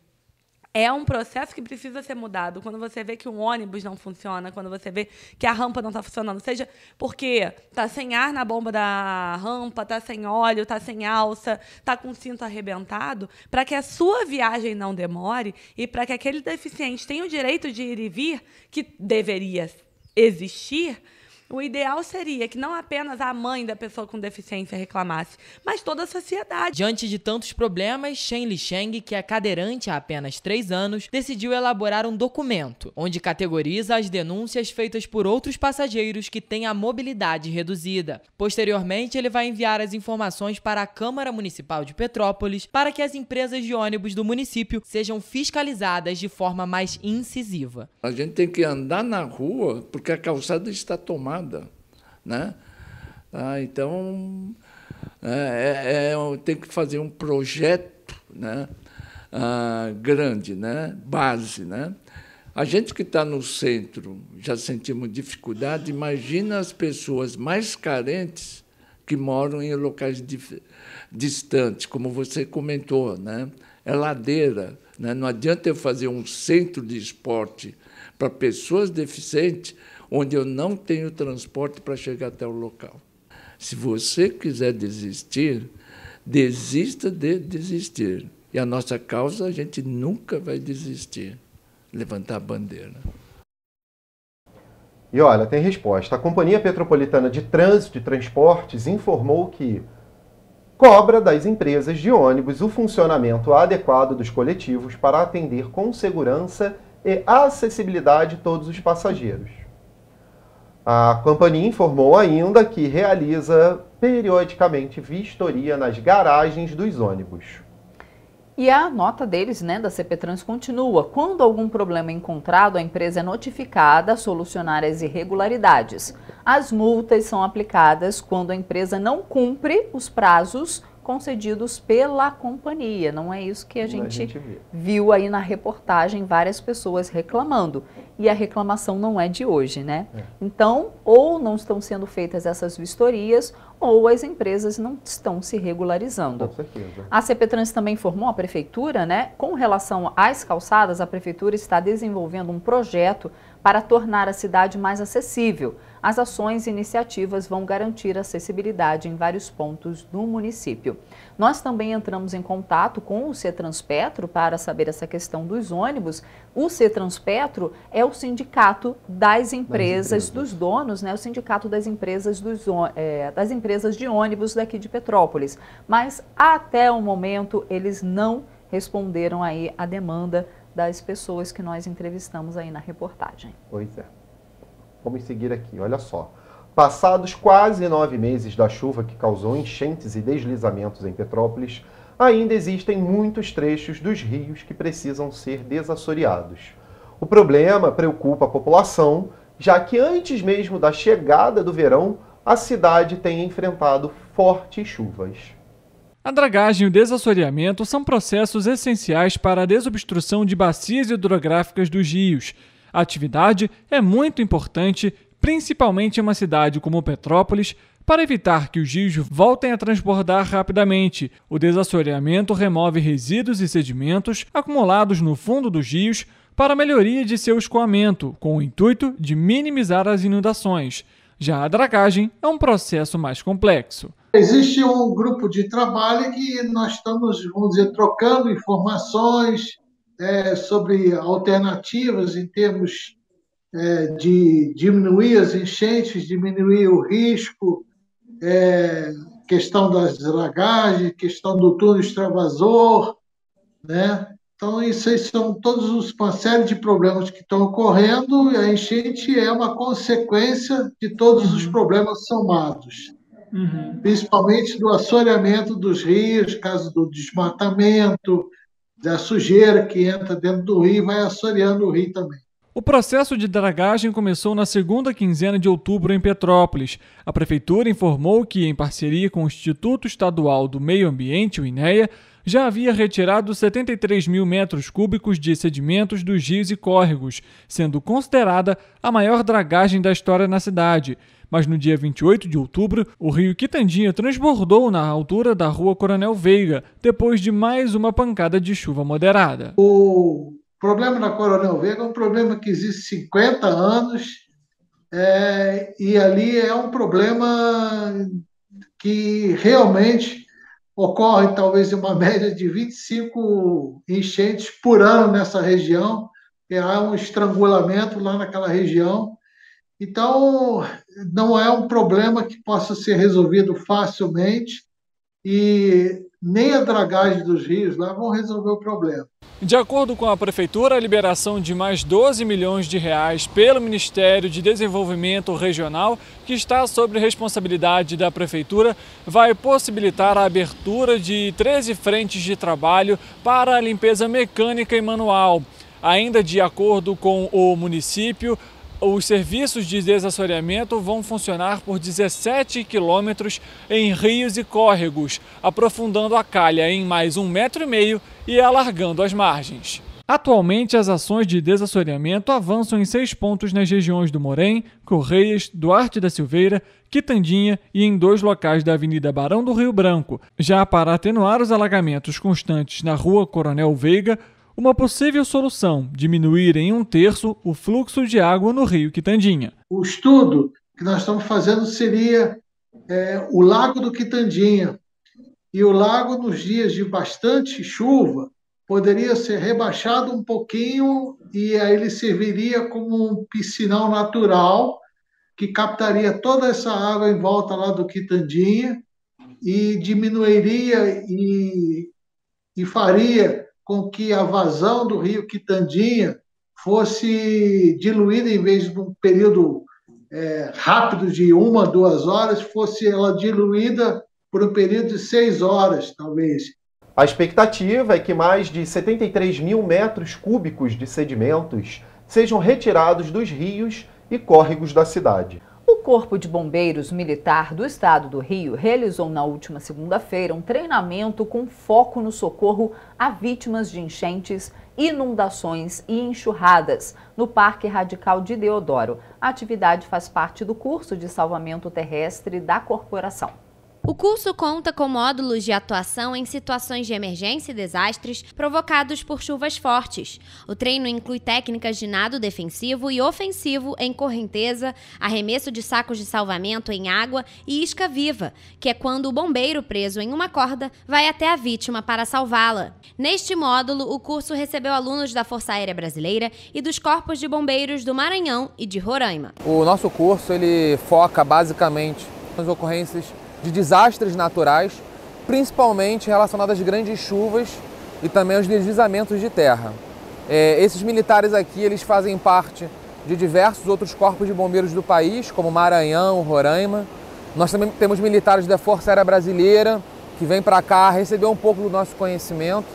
é um processo que precisa ser mudado. Quando você vê que um ônibus não funciona, quando você vê que a rampa não está funcionando, seja porque está sem ar na bomba da rampa, está sem óleo, está sem alça, está com o cinto arrebentado, para que a sua viagem não demore e para que aquele deficiente tenha o direito de ir e vir, que deveria existir, o ideal seria que não apenas a mãe da pessoa com deficiência reclamasse, mas toda a sociedade.
Diante de tantos problemas, Shen Lisheng, que é cadeirante há apenas 3 anos, decidiu elaborar um documento, onde categoriza as denúncias feitas por outros passageiros que têm a mobilidade reduzida. Posteriormente, ele vai enviar as informações para a Câmara Municipal de Petrópolis para que as empresas de ônibus do município sejam fiscalizadas de forma mais incisiva.
A gente tem que andar na rua porque a calçada está tomada, né? Então, tem que fazer um projeto, né, grande, né, base, né? A gente que está no centro já sentimos dificuldade, imagina as pessoas mais carentes que moram em locais distantes, como você comentou, né? É ladeira, né? Não adianta eu fazer um centro de esporte para pessoas deficientes onde eu não tenho transporte para chegar até o local. Se você quiser desistir, desista de desistir. E a nossa causa, a gente nunca vai desistir. Levantar a bandeira.
E olha, tem resposta. A Companhia Petropolitana de Trânsito e Transportes informou que cobra das empresas de ônibus o funcionamento adequado dos coletivos para atender com segurança e acessibilidade todos os passageiros. A companhia informou ainda que realiza periodicamente vistoria nas garagens dos ônibus.
E a nota deles, né, da CPTrans, continua. Quando algum problema é encontrado, a empresa é notificada a solucionar as irregularidades. As multas são aplicadas quando a empresa não cumpre os prazos concedidos pela companhia. Não é isso que a gente viu aí na reportagem, várias pessoas reclamando. E a reclamação não é de hoje, né? Então, ou não estão sendo feitas essas vistorias, ou as empresas não estão se regularizando.
Com certeza.
A CPTrans também informou a Prefeitura, né? Com relação às calçadas, a Prefeitura está desenvolvendo um projeto para tornar a cidade mais acessível. As ações e iniciativas vão garantir acessibilidade em vários pontos do município. Nós também entramos em contato com o CETRANSPETRO para saber essa questão dos ônibus. O CETRANSPETRO é o sindicato das empresas, dos donos, né? O sindicato das empresas, das empresas de ônibus daqui de Petrópolis. Mas até o momento eles não responderam aí a demanda das pessoas que nós entrevistamos aí na reportagem.
Pois é. Vamos seguir aqui, olha só. Passados quase 9 meses da chuva que causou enchentes e deslizamentos em Petrópolis, ainda existem muitos trechos dos rios que precisam ser desassoreados. O problema preocupa a população, já que antes mesmo da chegada do verão, a cidade tem enfrentado fortes chuvas.
A dragagem e o desassoreamento são processos essenciais para a desobstrução de bacias hidrográficas dos rios. A atividade é muito importante, principalmente em uma cidade como Petrópolis, para evitar que os rios voltem a transbordar rapidamente. O desassoreamento remove resíduos e sedimentos acumulados no fundo dos rios para a melhoria de seu escoamento, com o intuito de minimizar as inundações. Já a dragagem é um processo mais complexo.
Existe um grupo de trabalho que nós estamos, vamos dizer, trocando informações sobre alternativas em termos de diminuir as enchentes, diminuir o risco, questão das dragagens, questão do túnel extravasor, né? Então, isso aí são todos uma série de problemas que estão ocorrendo e a enchente é uma consequência de todos os problemas somados. principalmente do assoreamento dos rios, caso do desmatamento, da sujeira que entra dentro do rio e vai assoreando o rio também.
O processo de dragagem começou na segunda quinzena de outubro em Petrópolis. A Prefeitura informou que, em parceria com o Instituto Estadual do Meio Ambiente, o INEA, já havia retirado 73 mil metros cúbicos de sedimentos dos rios e córregos, sendo considerada a maior dragagem da história na cidade. Mas no dia 28 de outubro, o rio Quitandinha transbordou na altura da rua Coronel Veiga, depois de mais uma pancada de chuva moderada.
O problema da Coronel Veiga é um problema que existe 50 anos, e ali é um problema que realmente ocorre talvez em uma média de 25 enchentes por ano nessa região, e há um estrangulamento lá naquela região. Então, não é um problema que possa ser resolvido facilmente e nem a dragagem dos rios lá vão resolver o problema.
De acordo com a Prefeitura, a liberação de mais 12 milhões de reais pelo Ministério de Desenvolvimento Regional, que está sob responsabilidade da Prefeitura, vai possibilitar a abertura de 13 frentes de trabalho para a limpeza mecânica e manual. Ainda de acordo com o município, os serviços de desassoreamento vão funcionar por 17 quilômetros em rios e córregos, aprofundando a calha em mais 1,5 metro e alargando as margens. Atualmente, as ações de desassoreamento avançam em 6 pontos nas regiões do Morém, Correias, Duarte da Silveira, Quitandinha e em 2 locais da Avenida Barão do Rio Branco. Já para atenuar os alagamentos constantes na rua Coronel Veiga, uma possível solução: diminuir em 1/3 o fluxo de água no rio Quitandinha.
O estudo que nós estamos fazendo seria o Lago do Quitandinha. E o lago, nos dias de bastante chuva, poderia ser rebaixado um pouquinho e aí ele serviria como um piscinão natural que captaria toda essa água em volta lá do Quitandinha e diminuiria e faria com que a vazão do rio Quitandinha fosse diluída, em vez de um período rápido de 1 a 2 horas, fosse ela diluída por um período de 6 horas, talvez.
A expectativa é que mais de 73 mil metros cúbicos de sedimentos sejam retirados dos rios e córregos da cidade.
O Corpo de Bombeiros Militar do Estado do Rio realizou na última segunda-feira um treinamento com foco no socorro a vítimas de enchentes, inundações e enxurradas no Parque Radical de Deodoro. A atividade faz parte do curso de salvamento terrestre da corporação.
O curso conta com módulos de atuação em situações de emergência e desastres provocados por chuvas fortes. O treino inclui técnicas de nado defensivo e ofensivo em correnteza, arremesso de sacos de salvamento em água e isca viva, que é quando o bombeiro preso em uma corda vai até a vítima para salvá-la. Neste módulo, o curso recebeu alunos da Força Aérea Brasileira e dos Corpos de Bombeiros do Maranhão e de Roraima.
O nosso curso ele foca basicamente nas ocorrências de desastres naturais, principalmente relacionadas às grandes chuvas e também aos deslizamentos de terra. Esses militares aqui, eles fazem parte de diversos outros corpos de bombeiros do país, como Maranhão, Roraima. Nós também temos militares da Força Aérea Brasileira que vêm para cá receber um pouco do nosso conhecimento.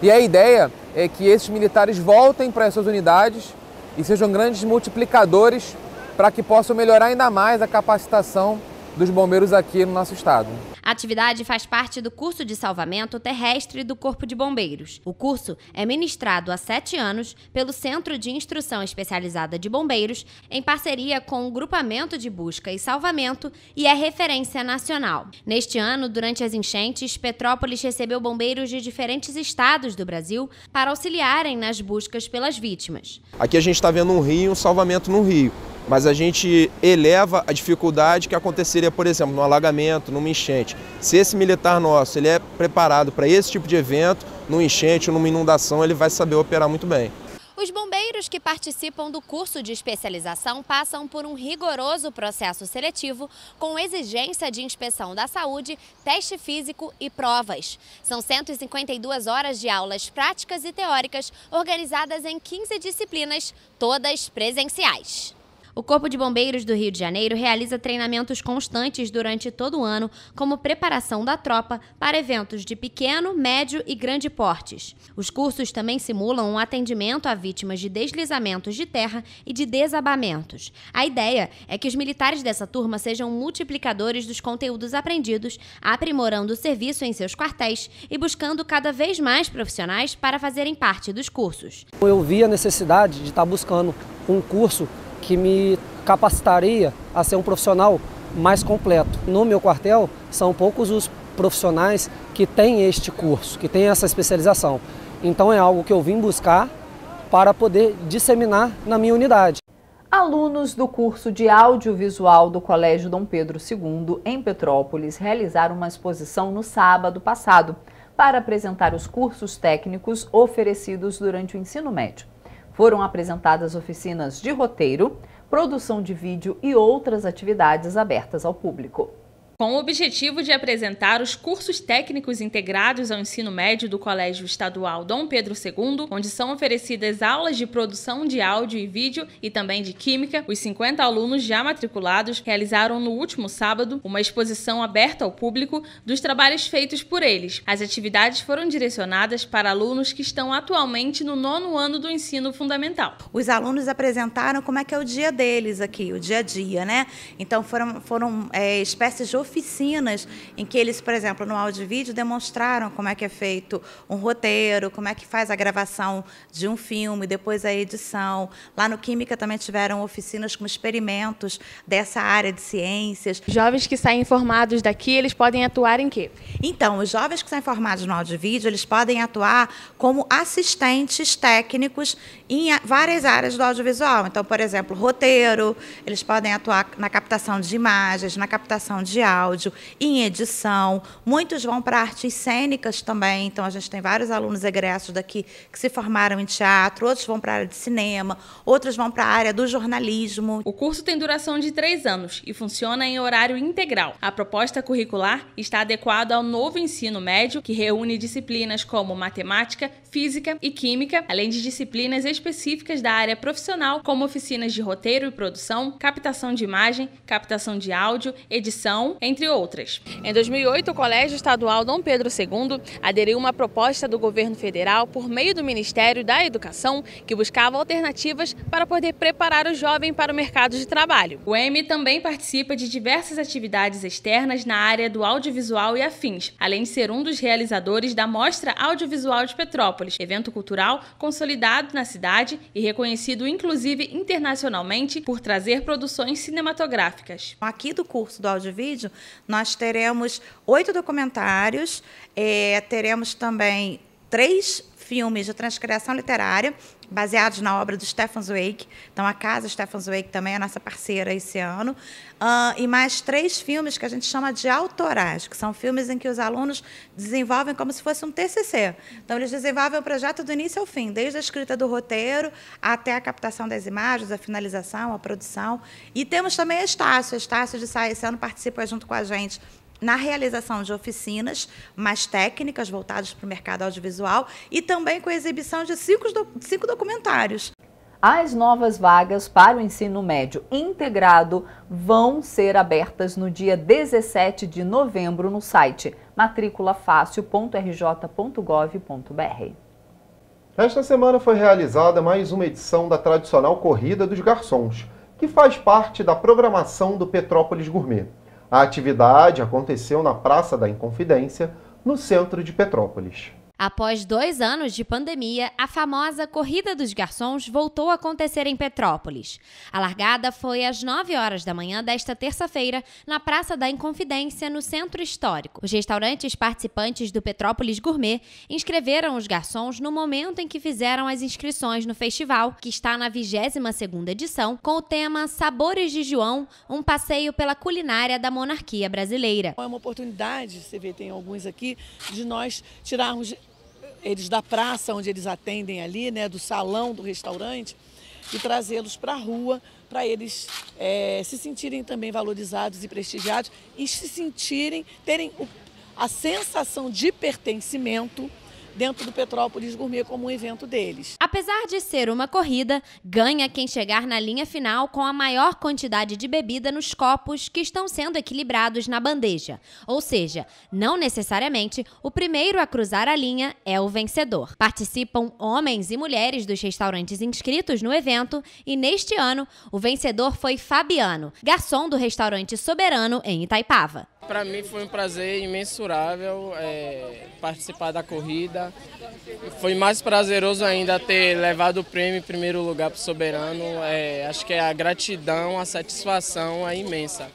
E a ideia é que esses militares voltem para as suas unidades e sejam grandes multiplicadores para que possam melhorar ainda mais a capacitação dos bombeiros aqui no nosso estado.
A atividade faz parte do curso de salvamento terrestre do Corpo de Bombeiros. O curso é ministrado há 7 anos pelo Centro de Instrução Especializada de Bombeiros, em parceria com o Grupamento de Busca e Salvamento, e é referência nacional. Neste ano, durante as enchentes, Petrópolis recebeu bombeiros de diferentes estados do Brasil para auxiliarem nas buscas pelas vítimas.
Aqui a gente está vendo um rio, um salvamento no rio. Mas a gente eleva a dificuldade que aconteceria, por exemplo, no alagamento, numa enchente. Se esse militar nosso ele é preparado para esse tipo de evento, numa enchente ou numa inundação, ele vai saber operar muito bem.
Os bombeiros que participam do curso de especialização passam por um rigoroso processo seletivo com exigência de inspeção da saúde, teste físico e provas. São 152 horas de aulas práticas e teóricas organizadas em 15 disciplinas, todas presenciais. O Corpo de Bombeiros do Rio de Janeiro realiza treinamentos constantes durante todo o ano como preparação da tropa para eventos de pequeno, médio e grande portes. Os cursos também simulam um atendimento a vítimas de deslizamentos de terra e de desabamentos. A ideia é que os militares dessa turma sejam multiplicadores dos conteúdos aprendidos, aprimorando o serviço em seus quartéis e buscando cada vez mais profissionais para fazerem parte dos cursos.
Eu vi a necessidade de estar buscando um curso que me capacitaria a ser um profissional mais completo. No meu quartel, são poucos os profissionais que têm este curso, que têm essa especialização. Então é algo que eu vim buscar para poder disseminar na minha unidade.
Alunos do curso de audiovisual do Colégio Dom Pedro II, em Petrópolis, realizaram uma exposição no sábado passado para apresentar os cursos técnicos oferecidos durante o ensino médio. Foram apresentadas oficinas de roteiro, produção de vídeo e outras atividades abertas ao público.
Com o objetivo de apresentar os cursos técnicos integrados ao ensino médio do Colégio Estadual Dom Pedro II, onde são oferecidas aulas de produção de áudio e vídeo e também de química, os 50 alunos já matriculados realizaram no último sábado uma exposição aberta ao público dos trabalhos feitos por eles. As atividades foram direcionadas para alunos que estão atualmente no 9º ano do ensino fundamental.
Os alunos apresentaram como é que é o dia deles aqui, o dia a dia, né? Então foram espécies de oficinas em que eles, por exemplo, no áudio e vídeo, demonstraram como é que é feito um roteiro, como é que faz a gravação de um filme, depois a edição. Lá no Química também tiveram oficinas com experimentos dessa área de ciências.
Jovens que saem formados daqui, eles podem atuar em quê?
Então, os jovens que saem formados no áudio e vídeo, eles podem atuar como assistentes técnicos em várias áreas do audiovisual. Então, por exemplo, roteiro, eles podem atuar na captação de imagens, na captação de áudio, em edição. Muitos vão para artes cênicas também, então a gente tem vários alunos egressos daqui que se formaram em teatro, outros vão para a área de cinema, outros vão para a área do jornalismo.
O curso tem duração de 3 anos e funciona em horário integral. A proposta curricular está adequada ao novo ensino médio, que reúne disciplinas como matemática, física e química, além de disciplinas específicas da área profissional, como oficinas de roteiro e produção, captação de imagem, captação de áudio, edição, entre outras. Em 2008, o Colégio Estadual Dom Pedro II aderiu a uma proposta do governo federal por meio do Ministério da Educação, que buscava alternativas para poder preparar o jovem para o mercado de trabalho. O EME também participa de diversas atividades externas na área do audiovisual e afins, além de ser um dos realizadores da Mostra Audiovisual de Petrópolis, evento cultural consolidado na cidade e reconhecido inclusive internacionalmente por trazer produções cinematográficas.
Aqui do curso do áudio e vídeo, nós teremos 8 documentários, teremos também 3 filmes de transcriação literária, baseados na obra do Stefan Zweig. Então, a Casa Stefan Zweig também é nossa parceira esse ano. E mais 3 filmes que a gente chama de autorais, que são filmes em que os alunos desenvolvem como se fosse um TCC. Então, eles desenvolvem o projeto do início ao fim, desde a escrita do roteiro até a captação das imagens, a finalização, a produção. E temos também a Estácio. A Estácio de Sá, esse ano, participa junto com a gente na realização de oficinas mais técnicas voltadas para o mercado audiovisual e também com a exibição de 5 documentários.
As novas vagas para o ensino médio integrado vão ser abertas no dia 17 de novembro no site matriculafácil.rj.gov.br.
Esta semana foi realizada mais uma edição da tradicional Corrida dos Garçons, que faz parte da programação do Petrópolis Gourmet. A atividade aconteceu na Praça da Inconfidência, no centro de Petrópolis.
Após 2 anos de pandemia, a famosa Corrida dos Garçons voltou a acontecer em Petrópolis. A largada foi às 9 horas da manhã desta terça-feira, na Praça da Inconfidência, no Centro Histórico. Os restaurantes participantes do Petrópolis Gourmet inscreveram os garçons no momento em que fizeram as inscrições no festival, que está na 22ª edição, com o tema Sabores de João, um passeio pela culinária da monarquia brasileira.
É uma oportunidade, você vê, tem alguns aqui, de nós tirarmos eles da praça onde eles atendem ali, né, do salão do restaurante, e trazê-los para a rua, para eles se sentirem também valorizados e prestigiados e se sentirem, terem a sensação de pertencimento dentro do Petrópolis Gourmet como um evento deles.
Apesar de ser uma corrida, ganha quem chegar na linha final com a maior quantidade de bebida nos copos que estão sendo equilibrados na bandeja. Ou seja, não necessariamente o primeiro a cruzar a linha é o vencedor. Participam homens e mulheres dos restaurantes inscritos no evento e neste ano o vencedor foi Fabiano, garçom do restaurante Soberano em Itaipava.
Para mim foi um prazer imensurável participar da corrida. Foi mais prazeroso ainda ter levado o prêmio em primeiro lugar para o Soberano. Acho que a gratidão, a satisfação é imensa.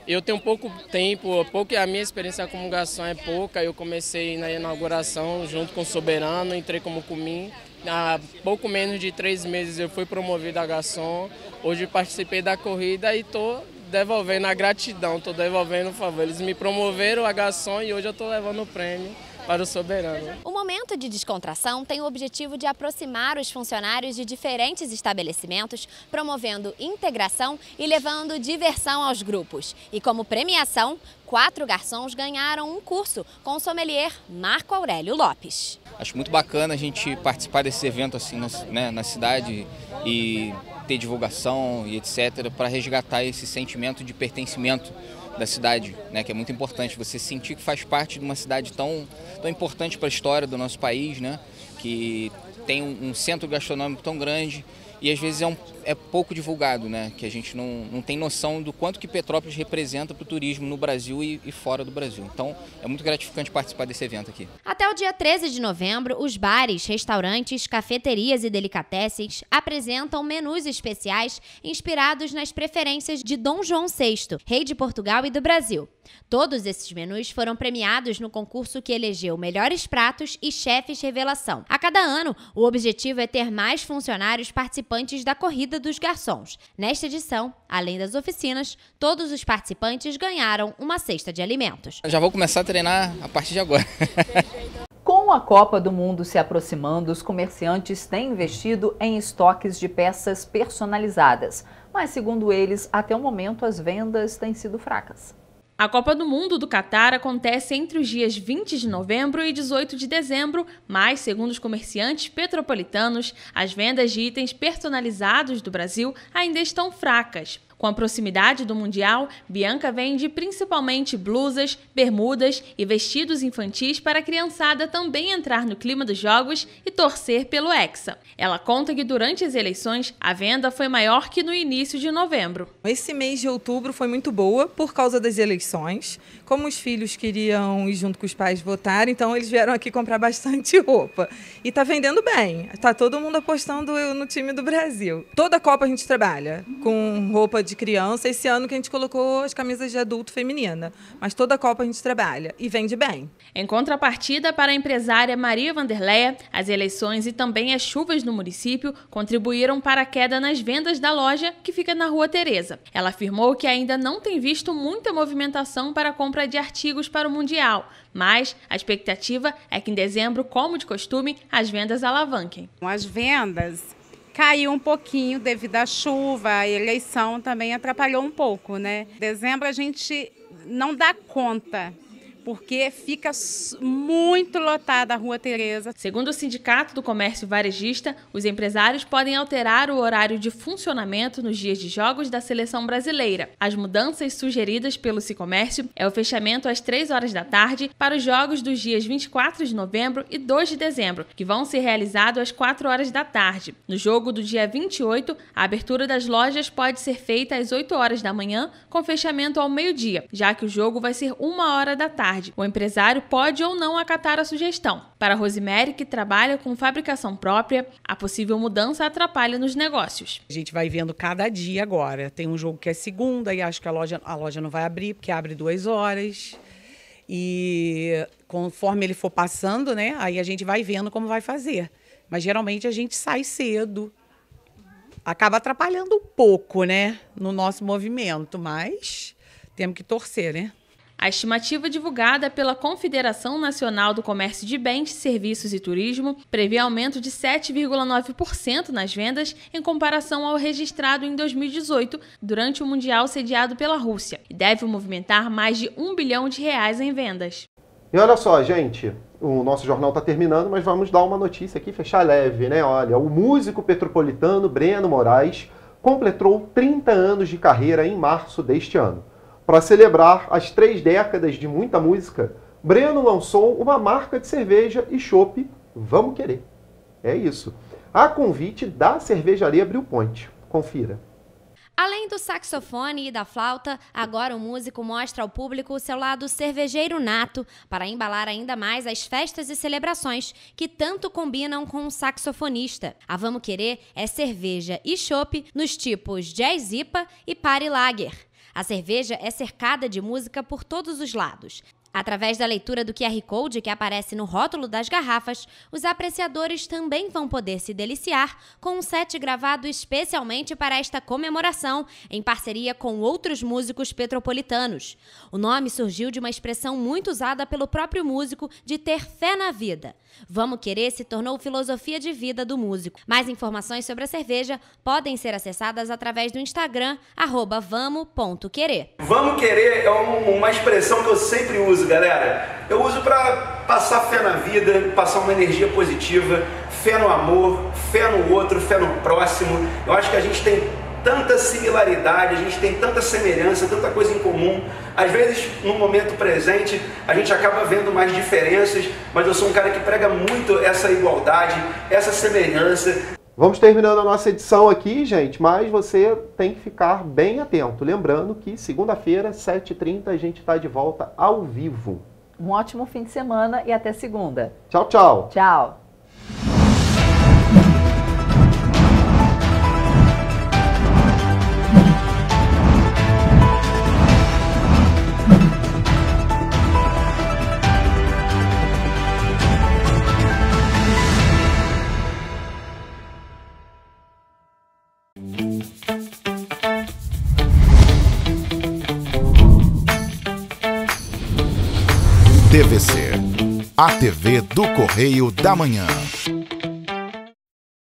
Eu tenho pouco tempo, a minha experiência como garçom é pouca. Eu comecei na inauguração junto com o Soberano, entrei como comim. Há pouco menos de 3 meses eu fui promovido a garçom. Hoje participei da corrida e estou devolvendo a gratidão, estou devolvendo o favor. Eles me promoveram a garçom e hoje eu estou levando o prêmio para o Soberano.
O momento de descontração tem o objetivo de aproximar os funcionários de diferentes estabelecimentos, promovendo integração e levando diversão aos grupos. E como premiação, 4 garçons ganharam um curso com o sommelier Marco Aurélio Lopes.
Acho muito bacana a gente participar desse evento assim, na cidade e ter divulgação e etc. para resgatar esse sentimento de pertencimento da cidade, né, que é muito importante, você sentir que faz parte de uma cidade tão importante para a história do nosso país, né, que tem um centro gastronômico tão grande e às vezes é pouco divulgado, né, que a gente não tem noção do quanto que Petrópolis representa para o turismo no Brasil e fora do Brasil. Então é muito gratificante participar desse evento aqui.
Até o dia 13 de novembro, os bares, restaurantes, cafeterias e delicatessens apresentam menus especiais inspirados nas preferências de Dom João VI, rei de Portugal e do Brasil. Todos esses menus foram premiados no concurso que elegeu melhores pratos e chefes revelação. A cada ano, o objetivo é ter mais funcionários participantes da corrida dos garçons. Nesta edição, além das oficinas, todos os participantes ganharam uma cesta de alimentos.
Eu já vou começar a treinar a partir de agora.
Com a Copa do Mundo se aproximando, os comerciantes têm investido em estoques de peças personalizadas. Mas, segundo eles, até o momento as vendas têm sido fracas.
A Copa do Mundo do Catar acontece entre os dias 20 de novembro e 18 de dezembro, mas, segundo os comerciantes petropolitanos, as vendas de itens personalizados do Brasil ainda estão fracas. Com a proximidade do Mundial, Bianca vende principalmente blusas, bermudas e vestidos infantis para a criançada também entrar no clima dos jogos e torcer pelo Hexa. Ela conta que durante as eleições, a venda foi maior que no início de novembro.
Esse mês de outubro foi muito boa por causa das eleições. Como os filhos queriam ir junto com os pais votar, então eles vieram aqui comprar bastante roupa. E tá vendendo bem, tá todo mundo apostando no time do Brasil. Toda a Copa a gente trabalha com roupa de criança, esse ano que a gente colocou as camisas de adulto feminina, mas toda a Copa a gente trabalha e vende bem.
Em contrapartida, para a empresária Maria Vanderleia, as eleições e também as chuvas no município contribuíram para a queda nas vendas da loja que fica na Rua Tereza. Ela afirmou que ainda não tem visto muita movimentação para a compra de artigos para o Mundial, mas a expectativa é que em dezembro, como de costume, as vendas alavanquem.
As vendas caiu um pouquinho devido à chuva, a eleição também atrapalhou um pouco, né? Dezembro a gente não dá conta, porque fica muito lotada a Rua Tereza.
Segundo o Sindicato do Comércio Varejista, os empresários podem alterar o horário de funcionamento nos dias de jogos da Seleção Brasileira. As mudanças sugeridas pelo Sicomércio é o fechamento às 3 horas da tarde para os jogos dos dias 24 de novembro e 2 de dezembro, que vão ser realizados às 4 horas da tarde. No jogo do dia 28, a abertura das lojas pode ser feita às 8 horas da manhã, com fechamento ao meio-dia, já que o jogo vai ser 1 hora da tarde. O empresário pode ou não acatar a sugestão. Para Rosemary, que trabalha com fabricação própria, a possível mudança atrapalha nos negócios.
A gente vai vendo cada dia agora. Tem um jogo que é segunda e acho que a loja não vai abrir, porque abre 2 horas. E conforme ele for passando, né, aí a gente vai vendo como vai fazer. Mas geralmente a gente sai cedo. Acaba atrapalhando um pouco, né, no nosso movimento, mas temos que torcer, né?
A estimativa divulgada pela Confederação Nacional do Comércio de Bens, Serviços e Turismo prevê aumento de 7,9% nas vendas em comparação ao registrado em 2018, durante o Mundial sediado pela Rússia, e deve movimentar mais de R$1 bilhão em vendas.
E olha só, gente, o nosso jornal está terminando, mas vamos dar uma notícia aqui, fechar leve, né? Olha, o músico petropolitano Breno Moraes completou 30 anos de carreira em março deste ano. Para celebrar as 3 décadas de muita música, Breno lançou uma marca de cerveja e chopp, Vamos Querer. É isso. A convite da cervejaria Bril Point. Confira.
Além do saxofone e da flauta, agora o músico mostra ao público o seu lado cervejeiro nato para embalar ainda mais as festas e celebrações que tanto combinam com o saxofonista. A Vamos Querer é cerveja e chopp nos tipos Jazz IPA e Party Lager. A cerveja é cercada de música por todos os lados. Através da leitura do QR Code que aparece no rótulo das garrafas, os apreciadores também vão poder se deliciar com um set gravado especialmente para esta comemoração, em parceria com outros músicos petropolitanos. O nome surgiu de uma expressão muito usada pelo próprio músico de ter fé na vida. Vamos Querer se tornou filosofia de vida do músico. Mais informações sobre a cerveja podem ser acessadas através do Instagram, @vamos.querer.
Vamos Querer é uma expressão que eu sempre uso, galera. Eu uso para passar fé na vida, passar uma energia positiva, fé no amor, fé no outro, fé no próximo. Eu acho que a gente tem tanta similaridade, a gente tem tanta semelhança, tanta coisa em comum. Às vezes, no momento presente, a gente acaba vendo mais diferenças, mas eu sou um cara que prega muito essa igualdade, essa semelhança.
Vamos terminando a nossa edição aqui, gente, mas você tem que ficar bem atento. Lembrando que segunda-feira, 7h30, a gente está de volta ao vivo.
Um ótimo fim de semana e até segunda.
Tchau, tchau.
Tchau.
TVC, a TV do Correio da Manhã.